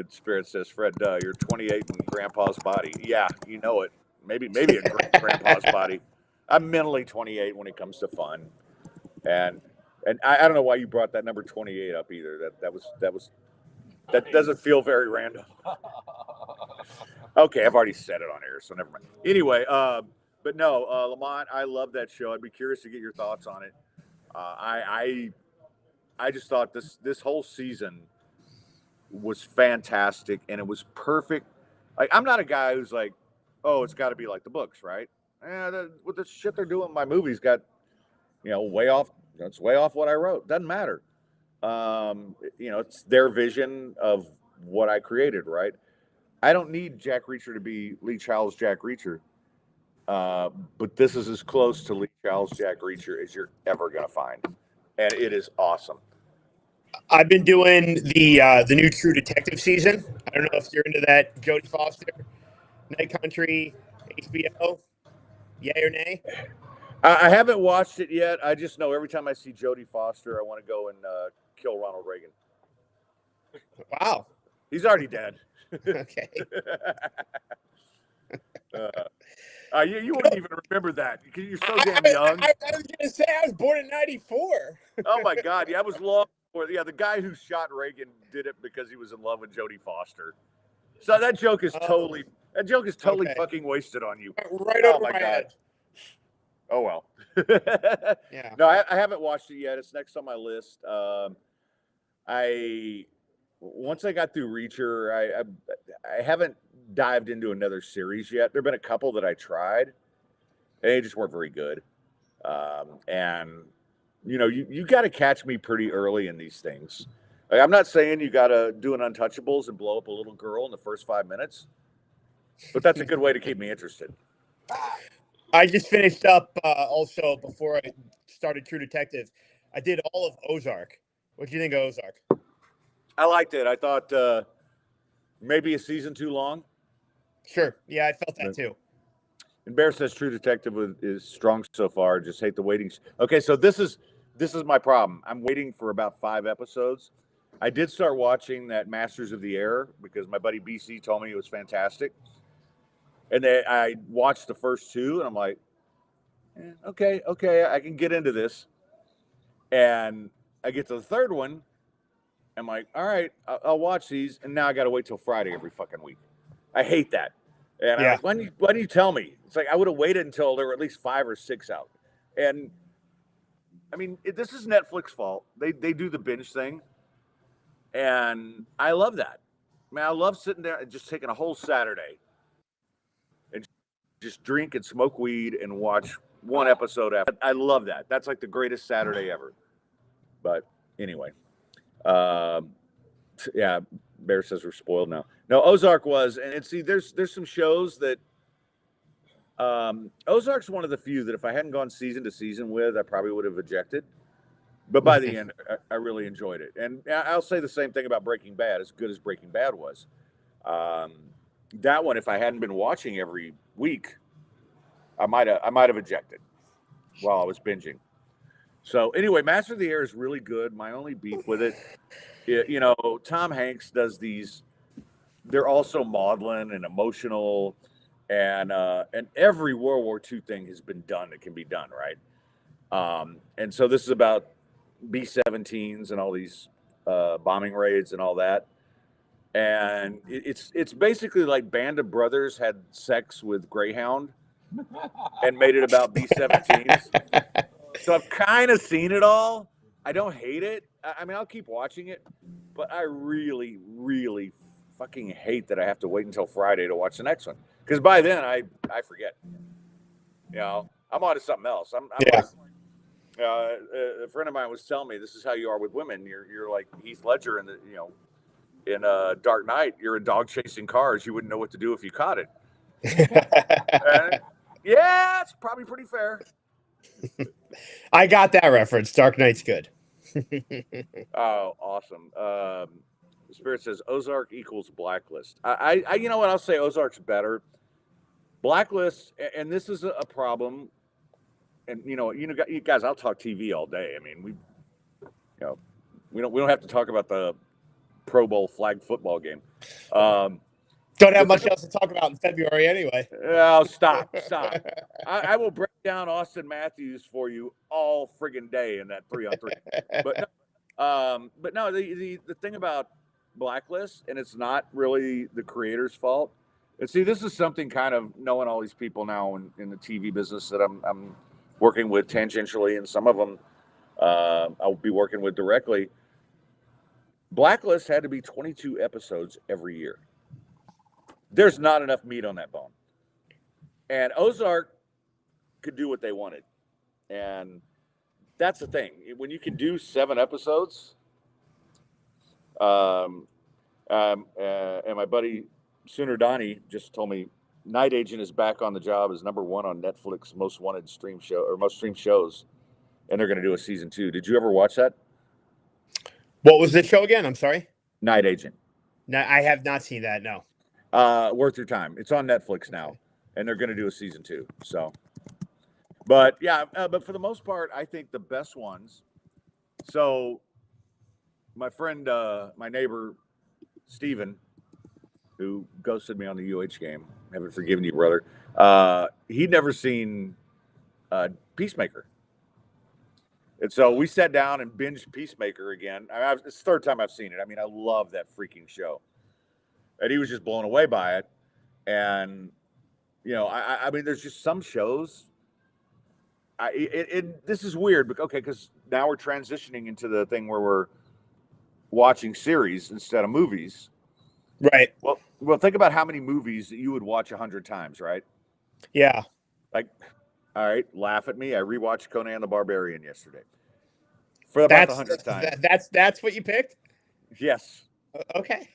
Spirit says, Fred, you're 28 in Grandpa's body. Yeah, you know it. Maybe a Grandpa's body. I'm mentally 28 when it comes to fun, and I don't know why you brought that number 28 up either. That doesn't feel very random. Okay, I've already said it on air, so never mind. Anyway, but no, Lamont, I love that show. I'd be curious to get your thoughts on it. I just thought this whole season was fantastic, and it was perfect. Like, I'm not a guy who's like, oh, it's got to be like the books, right? With the shit they're doing, my movie's got, way off. That's way off what I wrote. Doesn't matter. It's their vision of what I created, right? I don't need Jack Reacher to be Lee Child's Jack Reacher. But this is as close to Lee Child's Jack Reacher as you're ever going to find. And it is awesome. I've been doing the new True Detective season. I don't know if you're into that. Jodie Foster, Night Country, HBO. Yay or nay? I haven't watched it yet. I just know every time I see Jodie Foster, I want to go and kill Ronald Reagan. Wow. He's already dead. Okay. You wouldn't even remember that. You're so damn young. I was going to say I was born in 94. Oh, my God. Yeah, I was long before. Yeah, the guy who shot Reagan did it because he was in love with Jodie Foster. So that joke is totally fucking wasted on you. Right over my head. Oh, well. Yeah. No, I haven't watched it yet. It's next on my list. Once I got through Reacher, I haven't dived into another series yet. There have been a couple that I tried, and they just weren't very good. And you got to catch me pretty early in these things. Like, I'm not saying you got to do an Untouchables and blow up a little girl in the first 5 minutes, but that's a good way to keep me interested. I just finished up also before I started True Detective. I did all of Ozark. What do you think of Ozark? I liked it. I thought maybe a season too long. Sure. Yeah, I felt that too. And Bear says True Detective is strong so far. Just hate the waiting. Okay, so this is my problem. I'm waiting for about 5 episodes. I did start watching that Masters of the Air because my buddy BC told me it was fantastic. And then I watched the first two, and I'm like, okay, I can get into this. And I get to the third one, I'm like, all right, I'll watch these, and now I got to wait till Friday every fucking week. I hate that. And I'm Yeah. like, why do you tell me? It's like I would have waited until there were at least 5 or 6 out. And I mean, this is Netflix's fault. They do the binge thing, and I love that. Man, I love sitting there and just taking a whole Saturday and just drink and smoke weed and watch one episode after. I love that. That's like the greatest Saturday ever. But anyway, yeah, Bear says we're spoiled now. No, Ozark was, and see, there's some shows that Ozark's one of the few that if I hadn't gone season to season with, I probably would have ejected. But by the end, I really enjoyed it. And I'll say the same thing about Breaking Bad, as good as Breaking Bad was. That one, if I hadn't been watching every week, I might have ejected while I was binging. So anyway, Master of the Air is really good. My only beef with it, you know, Tom Hanks does these. They're also maudlin and emotional, and every World War II thing has been done that can be done, right? And so this is about B-17s and all these bombing raids and all that. And it's basically like Band of Brothers had sex with Greyhound and made it about B-17s. So I've kind of seen it all. I don't hate it. I mean, I'll keep watching it, but I really, really fucking hate that I have to wait until Friday to watch the next one. Because by then I forget. You know, I'm on to something else. I'm Yeah. like, a friend of mine was telling me this is how you are with women. You're like Heath Ledger in in Dark Knight. You're a dog chasing cars. You wouldn't know what to do if you caught it. And, yeah, it's probably pretty fair. I got that reference. Dark Knight's good. Oh, awesome. Spirit says Ozark equals Blacklist. I you know what? I'll say Ozark's better. Blacklist, and this is a problem. And you guys, I'll talk TV all day. I mean, we don't have to talk about the Pro Bowl flag football game. Don't have much else to talk about in February anyway. Oh, stop. I will break down Austin Matthews for you all friggin' day in that 3-on-3. But no, the thing about Blacklist, and it's not really the creator's fault. And see, this is something kind of knowing all these people now in the TV business that I'm working with tangentially, and some of them I'll be working with directly. Blacklist had to be 22 episodes every year. There's not enough meat on that bone. And Ozark could do what they wanted. And that's the thing. When you can do 7 episodes, and my buddy Sooner Donnie just told me Night Agent is back on the job as #1 on Netflix most wanted stream show or most streamed shows, and they're going to do a season 2. Did you ever watch that? What was the show again? I'm sorry. Night Agent. No, I have not seen that. No. Worth your time. It's on Netflix now, and they're going to do a season 2. So, but yeah, but for the most part, I think the best ones. So, my friend, my neighbor, Steven, who ghosted me on the UH game, haven't forgiven you, brother. He'd never seen Peacemaker. And so we sat down and binged Peacemaker again. It's the 3rd time I've seen it. I mean, I love that freaking show. And he was just blown away by it. And, I mean, there's just some shows. This is weird, but okay, because now we're transitioning into the thing where we're watching series instead of movies. Right. Well, think about how many movies that you would watch 100 times, right? Yeah. Like, all right, laugh at me. I rewatched Conan the Barbarian yesterday for about the 100th time. That's what you picked? Yes. Okay.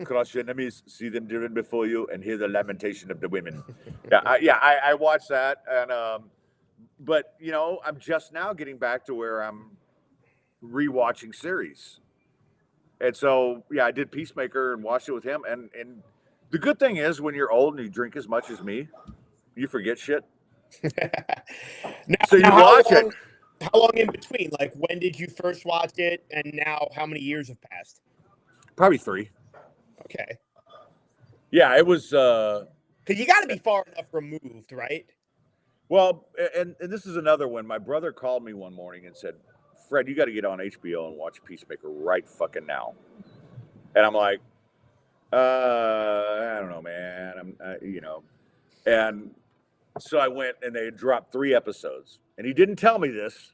Crush your enemies, see them driven before you, and hear the lamentation of the women. I watched that, and but I'm just now getting back to where I'm rewatching series. And so, yeah, I did Peacemaker and watched it with him. And the good thing is when you're old and you drink as much as me, you forget shit. So you watch it. How long in between? Like, when did you first watch it? And now how many years have passed? Probably 3. Okay. Yeah, it was. Because you got to be far enough removed, right? Well, and this is another one. My brother called me one morning and said, "Fred, you got to get on HBO and watch Peacemaker right fucking now." And I'm like, I don't know, man. And so I went, and they had dropped 3 episodes, and he didn't tell me this.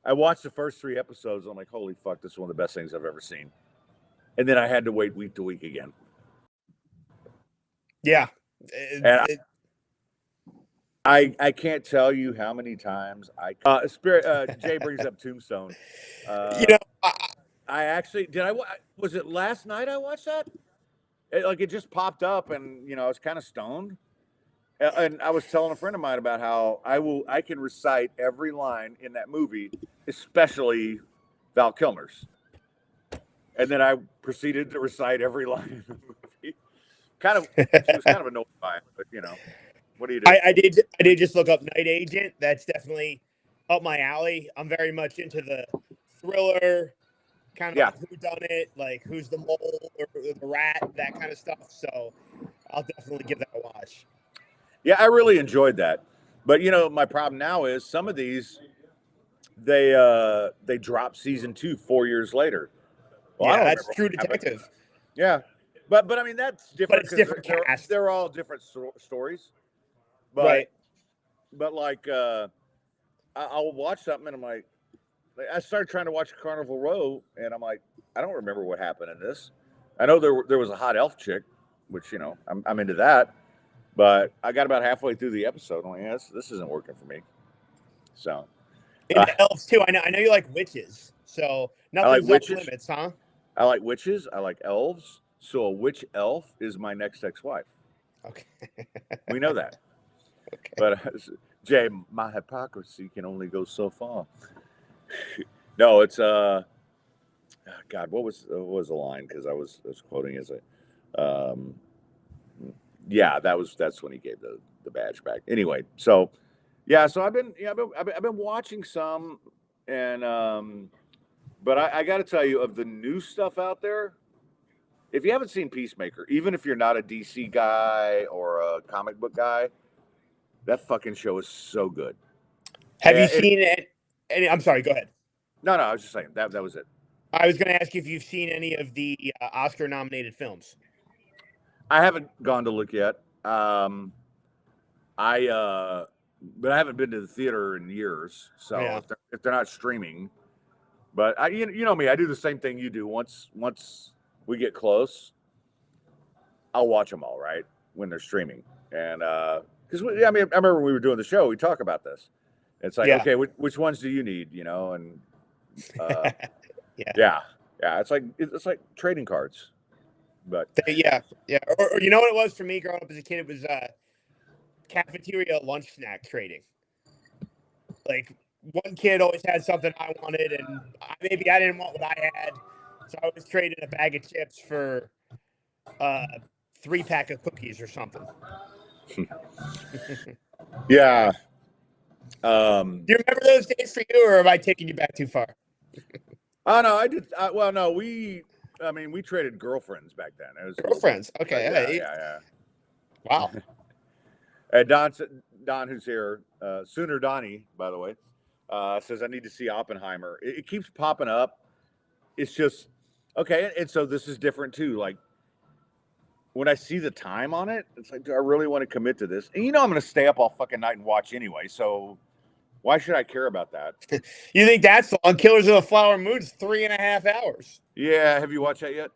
I watched the first 3 episodes. I'm like, holy fuck, this is one of the best things I've ever seen. And then I had to wait week to week again. Yeah. And I can't tell you how many times Jay brings up Tombstone. You know, I actually was it last night I watched that? It just popped up, and I was kind of stoned, and I was telling a friend of mine about how I can recite every line in that movie, especially Val Kilmer's, and then I proceeded to recite every line in the movie. She was kind of annoyed by it, but what do you do? I did just look up Night Agent. That's definitely up my alley. I'm very much into the thriller, kind of like who done it, like who's the mole or the rat, that kind of stuff. So I'll definitely give that a watch. Yeah, I really enjoyed that. But my problem now is some of these they drop season 2 4 years later. Well, I Yeah, don't that's remember True what happened. Detective. Yeah, but I mean that's But different it's because different cast. they're all different stories. But Right. but like I'll watch something and I'm like, I started trying to watch Carnival Row and I'm like, I don't remember what happened in this. I know there was a hot elf chick, which I'm into that. But I got about halfway through the episode. I'm like, yeah, this isn't working for me. So, And elves too. I know you like witches, so nothing's off limits, huh? I like witches. I like elves. So a witch elf is my next ex-wife. Okay. We know that. Okay. But Jay, my hypocrisy can only go so far. No, it's God. What was the line? Because I was quoting as yeah, that's when he gave the badge back. Anyway, so yeah, so I've been watching some, and but I got to tell you, of the new stuff out there, if you haven't seen Peacemaker, even if you're not a DC guy or a comic book guy, that fucking show is so good. Have you seen it? I'm sorry. Go ahead. No, I was just saying that was it. I was going to ask you if you've seen any of the Oscar-nominated films. I haven't gone to look yet. But I haven't been to the theater in years. So Yeah. if they're not streaming, but you know me, I do the same thing you do. Once we get close, I'll watch them all right when they're streaming. And because I remember when we were doing the show, we talk about this. It's like, okay, which ones do you need? And yeah, it's like trading cards. But yeah. Or you know what it was for me growing up as a kid? It was cafeteria lunch snack trading. Like one kid always had something I wanted, and maybe I didn't want what I had, so I was trading a bag of chips for 3-pack of cookies or something. Yeah. Do you remember those days for you, or am I taking you back too far? Oh no, I did. Well, no, we traded girlfriends back then. It was Girlfriends. Okay. Yeah. Wow. And Don, who's here, Sooner Donnie, by the way, says I need to see Oppenheimer. It keeps popping up. It's just okay, and so this is different too. Like when I see the time on it, it's like, do I really want to commit to this? And I'm going to stay up all fucking night and watch anyway. So why should I care about that? You think that's on Killers of the Flower Moon? It's 3.5 hours. Yeah, have you watched that yet?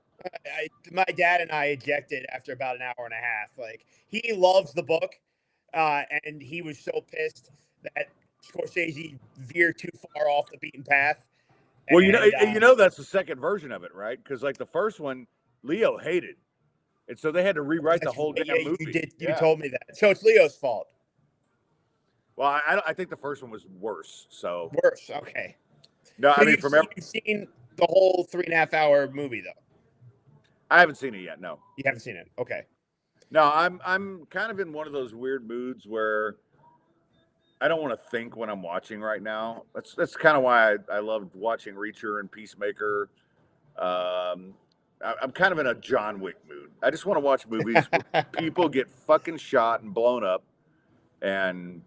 My dad and I ejected after about an hour and a half. Like he loves the book, and he was so pissed that Scorsese veered too far off the beaten path. Well, that's the second version of it, right? Because like the first one, Leo hated, and so they had to rewrite the whole damn movie. You told me that. So it's Leo's fault. Well, I think the first one was worse. So worse. Okay. No, so you've seen the whole 3.5 hour movie though. I haven't seen it yet. No, you haven't seen it. Okay. No, I'm kind of in one of those weird moods where I don't want to think when I'm watching right now. That's kind of why I loved watching Reacher and Peacemaker. I'm kind of in a John Wick mood. I just want to watch movies where people get fucking shot and blown up, and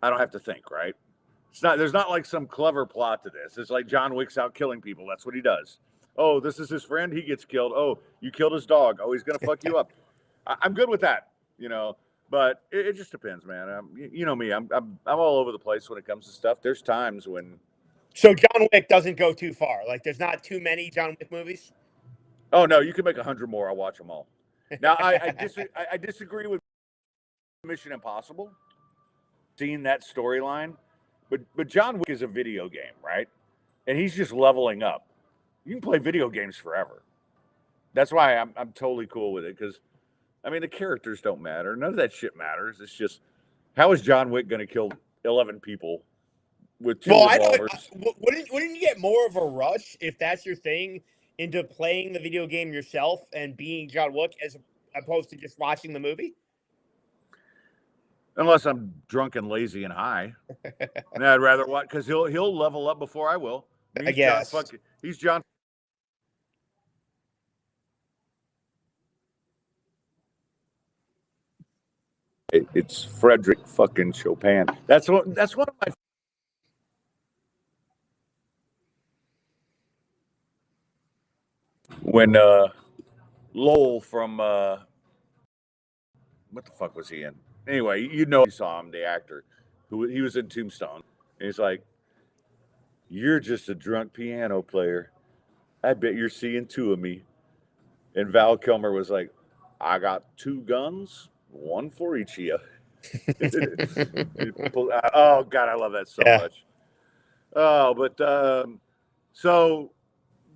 I don't have to think, right? There's not like some clever plot to this. It's like John Wick's out killing people. That's what he does. Oh, this is his friend. He gets killed. Oh, you killed his dog. Oh, he's gonna fuck you up. I'm good with that, But it just depends, man. You know me. I'm all over the place when it comes to stuff. There's times when. So John Wick doesn't go too far. Like, there's not too many John Wick movies. Oh no, you can make 100 more. I'll watch them all. Now I disagree with Mission Impossible. Seeing that storyline, but John Wick is a video game, right? And he's just leveling up. You can play video games forever. That's why I'm totally cool with it, because I mean the characters don't matter. None of that shit matters. It's just, how is John Wick going to kill 11 people with two revolvers? Wouldn't you get more of a rush if that's your thing into playing the video game yourself and being John Wick as opposed to just watching the movie? Unless I'm drunk and lazy and high, and I'd rather watch, because he'll level up before I will. I guess. He's John. It's Frederick fucking Chopin. That's one of my. When Lowell from what the fuck was he in? Anyway, you saw him, the actor, he was in Tombstone. And he's like, "You're just a drunk piano player. I bet you're seeing two of me." And Val Kilmer was like, "I got two guns, one for each of you." Oh God, I love that so much. Oh, but so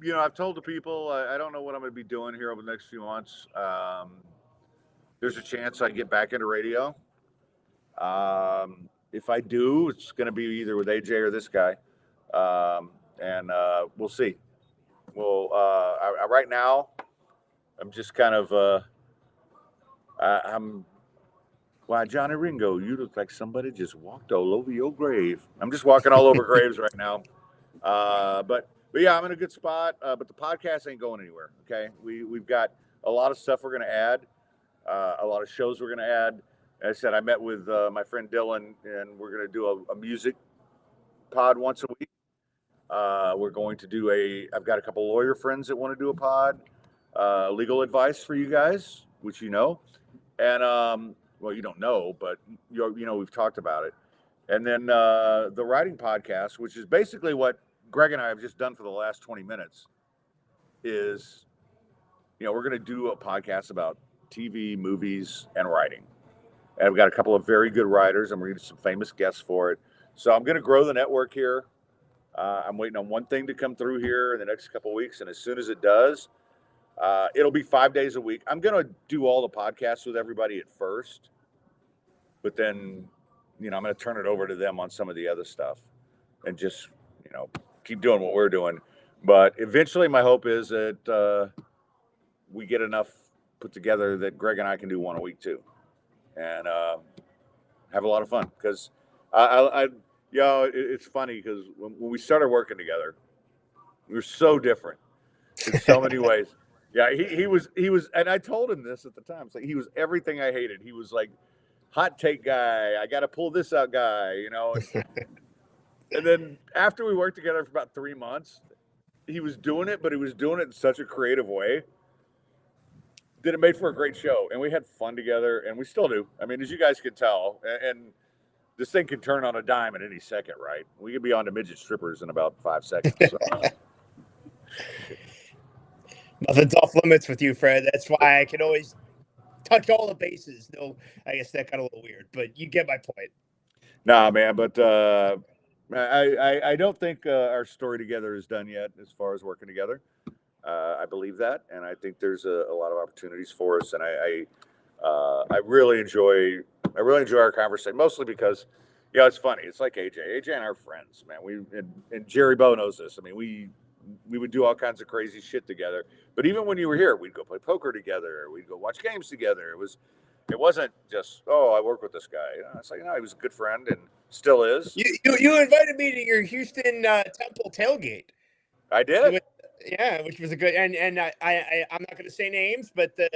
I've told the people I don't know what I'm going to be doing here over the next few months. There's a chance I get back into radio. If I do, it's going to be either with AJ or this guy, and we'll see. Well, right now, I'm just kind of I'm. Why, Johnny Ringo, you look like somebody just walked all over your grave. I'm just walking all over graves right now. But yeah, I'm in a good spot. But the podcast ain't going anywhere. Okay, we've got a lot of stuff we're going to add, a lot of shows we're going to add. As I said, I met with my friend Dylan, and we're going to do a music pod once a week. We're going to do I've got a couple lawyer friends that want to do a pod, legal advice for you guys, which and well, you don't know, but we've talked about it. And then the writing podcast, which is basically what Greg and I have just done for the last 20 minutes, is, we're going to do a podcast about TV, movies, and writing. And we've got a couple of very good writers. I'm reading some famous guests for it. So I'm going to grow the network here. I'm waiting on one thing to come through here in the next couple of weeks. And as soon as it does, it'll be 5 days a week. I'm going to do all the podcasts with everybody at first, but then, I'm going to turn it over to them on some of the other stuff and just, keep doing what we're doing. But eventually my hope is that we get enough put together that Greg and I can do one a week too, and have a lot of fun. Because it's funny because when we started working together, we were so different in so many ways. Yeah, he was, and I told him this at the time. It's like he was everything I hated. He was like hot take guy. I got to pull this out guy, And then after we worked together for about 3 months, he was doing it, but he was doing it in such a creative way that it made for a great show. And we had fun together, and we still do. I mean, as you guys can tell, and this thing can turn on a dime at any second, right? We could be on to midget strippers in about 5 seconds. So. Nothing's off limits with you, Fred. That's why I can always touch all the bases. No, I guess that got a little weird, but you get my point. Nah, man, but I don't think our story together is done yet as far as working together. I believe that, and I think there's a lot of opportunities for us. And I really enjoy our conversation, mostly because it's funny. It's like AJ and our friends, man. And Jerry Bow knows this. I mean, we would do all kinds of crazy shit together. But even when you were here, we'd go play poker together. We'd go watch games together. It wasn't just, I work with this guy. It's like, no, he was a good friend and still is. You invited me to your Houston Temple tailgate. I did. Yeah, which was a good, and I'm not going to say names, but the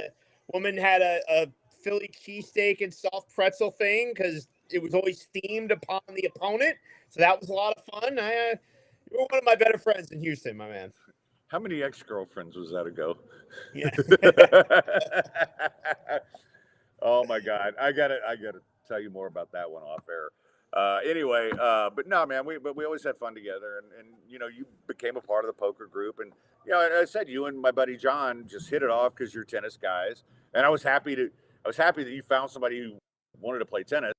woman had a Philly cheesesteak and soft pretzel thing because it was always themed upon the opponent. So that was a lot of fun. You were one of my better friends in Houston, my man. How many ex-girlfriends was that ago? Yeah. Oh my God, I gotta tell you more about that one off air. Anyway, but no, man, we always had fun together, and you know, you became a part of the poker group, and you know, I said you and my buddy John just hit it off because you're tennis guys, and I was happy that you found somebody who wanted to play tennis.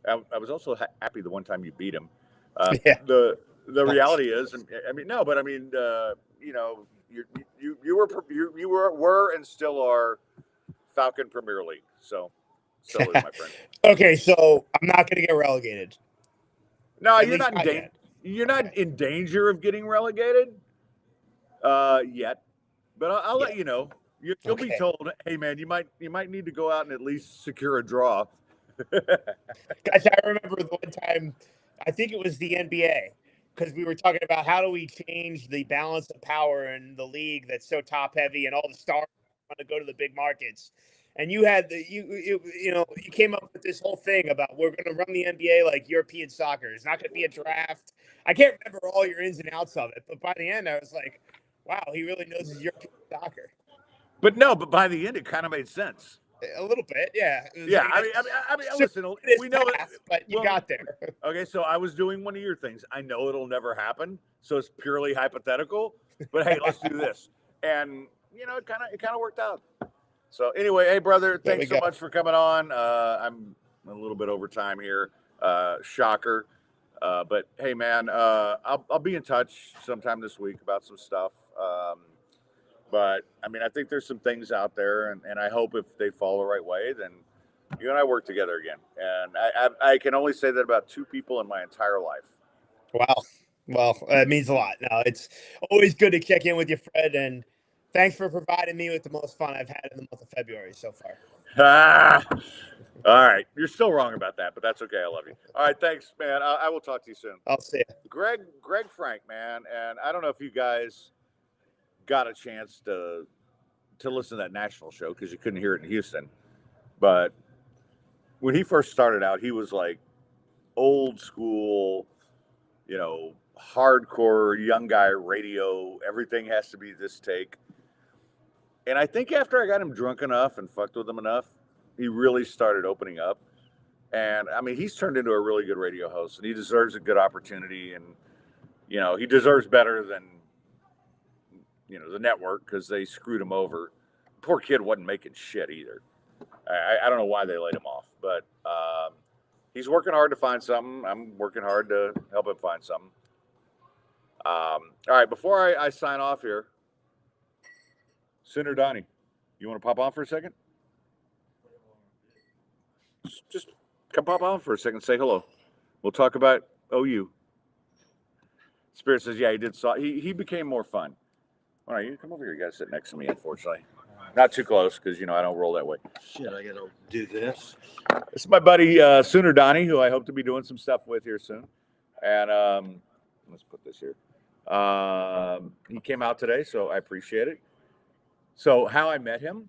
I was also happy the one time you beat him. Yeah. The reality is, I mean, no, but I mean, you know, you were and still are Falcon Premier League. So is my friend. Okay, so I'm not going to get relegated. No, At least not yet. you're not Okay. in danger of getting relegated yet, but I'll Yeah. let you know. You'll be told, hey man, you might need to go out and at least secure a draw. Guys, I remember the one time, I think it was the NBA, because we were talking about how do we change the balance of power in the league that's so top heavy and all the stars want to go to the big markets. And you had you came up with this whole thing about we're going to run the NBA like European soccer. It's not going to be a draft. I can't remember all your ins and outs of it, but by the end, I was like, wow, he really knows his European soccer. But no, but by the end, it kind of made sense. A little bit, yeah. Yeah, listen, we know it. But you got there. Okay, so I was doing one of your things. I know it'll never happen, so it's purely hypothetical. But hey, let's do this, and you know, it kind of worked out. So anyway, hey brother, thanks so much for coming on. I'm a little bit over time here, shocker. But hey man, I'll be in touch sometime this week about some stuff. But I mean, I think there's some things out there, and I hope if they fall the right way, then you and I work together again. And I can only say that about two people in my entire life. Wow. Well, it means a lot. No, it's always good to check in with you, Fred, and thanks for providing me with the most fun I've had in the month of February so far. All right. You're still wrong about that, but that's okay. I love you. All right. Thanks, man. I will talk to you soon. I'll see you. Greg Frank, man. And I don't know if you guys got a chance to listen to that national show because you couldn't hear it in Houston. But when he first started out, he was like old school, you know, hardcore young guy radio. Everything has to be this take. And I think after I got him drunk enough and fucked with him enough, he really started opening up. And I mean, he's turned into a really good radio host, and he deserves a good opportunity. And you know, he deserves better than, you know, the network because they screwed him over. Poor kid wasn't making shit either. I don't know why they laid him off, but he's working hard to find something. I'm working hard to help him find something. All right, before I sign off here, Senator Donnie, you want to pop on for a second? Just come pop on for a second. Say hello. We'll talk about OU. Spirit says, yeah, he became more fun. All right, you come over here. You got to sit next to me, unfortunately. Not too close because, you know, I don't roll that way. Shit, I got to do this. This is my buddy, Sooner Donnie, who I hope to be doing some stuff with here soon. And let's put this here. He came out today, so I appreciate it. So how I met him,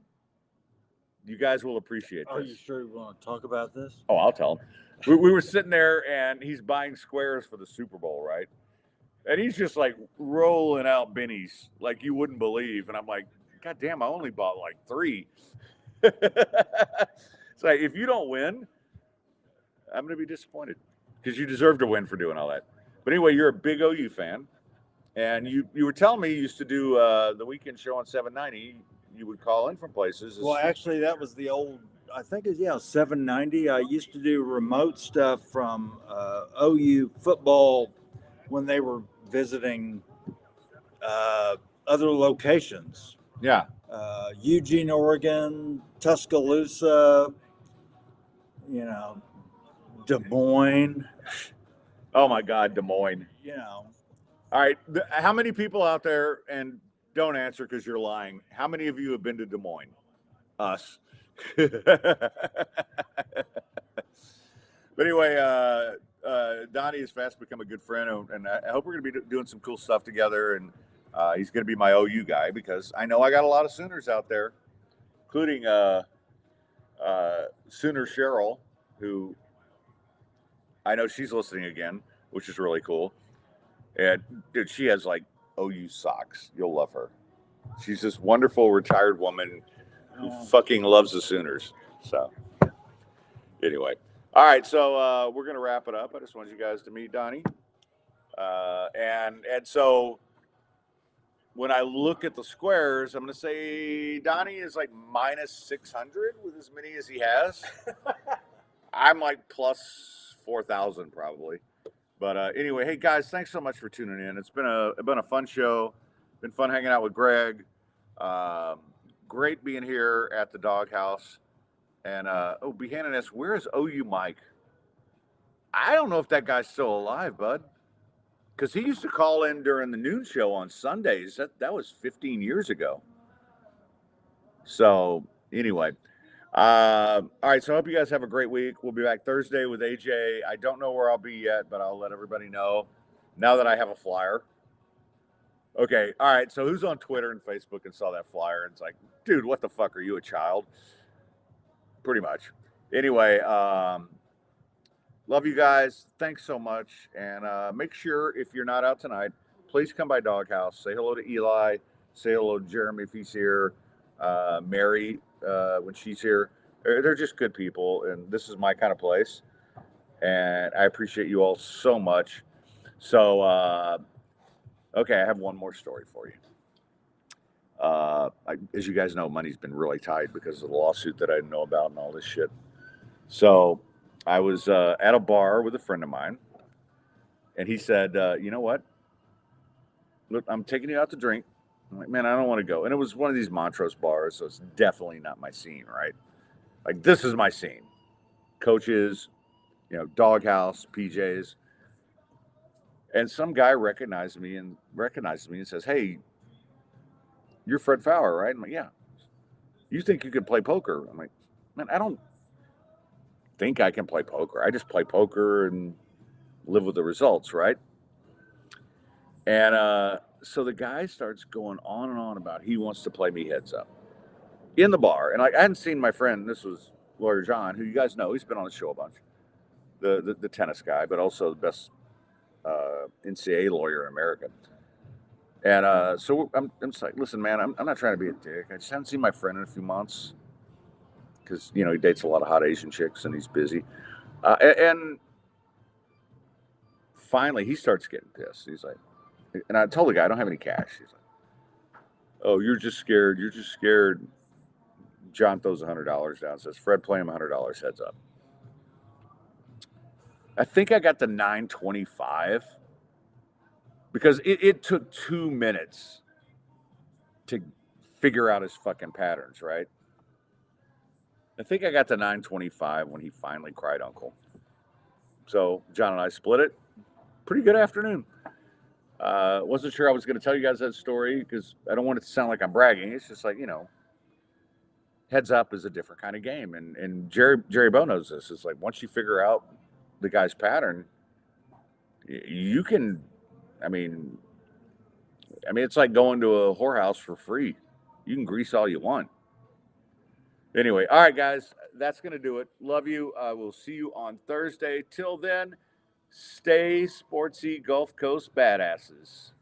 you guys will appreciate this. Are you sure you want to talk about this? Oh, I'll tell him. We were sitting there, and he's buying squares for the Super Bowl, right? And he's just like rolling out bennies like you wouldn't believe. And I'm like, God damn, I only bought like 3. It's like, if you don't win, I'm going to be disappointed because you deserve to win for doing all that. But anyway, you're a big OU fan. And you were telling me you used to do the weekend show on 790. You would call in from places. Well, actually, that was the old, I think it's, 790. I used to do remote stuff from OU football when they were visiting other locations. Yeah. Eugene, Oregon, Tuscaloosa, you know, Des Moines. Oh, my God, Des Moines. You know. All right. How many people out there, and don't answer because you're lying, how many of you have been to Des Moines? Us. But anyway, Donnie has fast become a good friend, and I hope we're going to be doing some cool stuff together. And He's going to be my OU guy because I know I got a lot of Sooners out there, including Sooner Cheryl, who I know she's listening again, which is really cool. And dude, she has like OU socks. You'll love her. She's this wonderful retired woman who fucking loves the Sooners. So anyway, all right. So we're gonna wrap it up. I just wanted you guys to meet Donnie, and so when I look at the squares, I'm gonna say Donnie is like minus 600 with as many as he has. I'm like plus 4,000 probably. But anyway, hey guys, thanks so much for tuning in. It's been a fun show. Been fun hanging out with Greg. Great being here at the Doghouse. And Buchanan asks, where is OU Mike? I don't know if that guy's still alive, bud. Because he used to call in during the noon show on Sundays. That was 15 years ago. So anyway. All right, so I hope you guys have a great week. We'll be back Thursday with AJ. I don't know where I'll be yet, but I'll let everybody know now that I have a flyer. Okay, all right, so who's on Twitter and Facebook and saw that flyer and it's like, dude, what the fuck, are you a child? Pretty much. Anyway, love you guys. Thanks so much. And make sure if you're not out tonight, please come by Doghouse. Say hello to Eli. Say hello to Jeremy if he's here. Mary when she's here. They're just good people, and this is my kind of place. And I appreciate you all so much. So, okay, I have one more story for you. As you guys know, money's been really tight because of the lawsuit that I didn't know about and all this shit. So I was at a bar with a friend of mine, and he said, you know what? Look, I'm taking you out to drink. I'm like, man, I don't want to go. And it was one of these Montrose bars, so it's definitely not my scene, right? Like, this is my scene. Coaches, Doghouse, PJs. And some guy recognizes me and says, hey, you're Fred Faour, right? I'm like, yeah. You think you could play poker? I'm like, man, I don't think I can play poker. I just play poker and live with the results, right? And so the guy starts going on and on about he wants to play me heads up in the bar. And I hadn't seen my friend. This was Lawyer John, who you guys know. He's been on the show a bunch. The tennis guy, but also the best NCAA lawyer in America. And so I'm just like, listen, man, I'm not trying to be a dick. I just haven't seen my friend in a few months because, he dates a lot of hot Asian chicks and he's busy. And finally, he starts getting pissed. He's like, and I told the guy, I don't have any cash. He's like, oh, you're just scared. You're just scared. John throws $100 down and says, Fred, play him $100 heads up. I think I got the 925 because it took 2 minutes to figure out his fucking patterns, right? I think I got the 925 when he finally cried uncle. So John and I split it. Pretty good afternoon. Wasn't sure I was going to tell you guys that story because I don't want it to sound like I'm bragging. It's just like, heads up is a different kind of game. And Jerry Bow knows this. It's like once you figure out the guy's pattern, you can, I mean, it's like going to a whorehouse for free. You can grease all you want. Anyway, all right, guys, that's going to do it. Love you. We'll see you on Thursday. Till then, stay sportsy Gulf Coast badasses.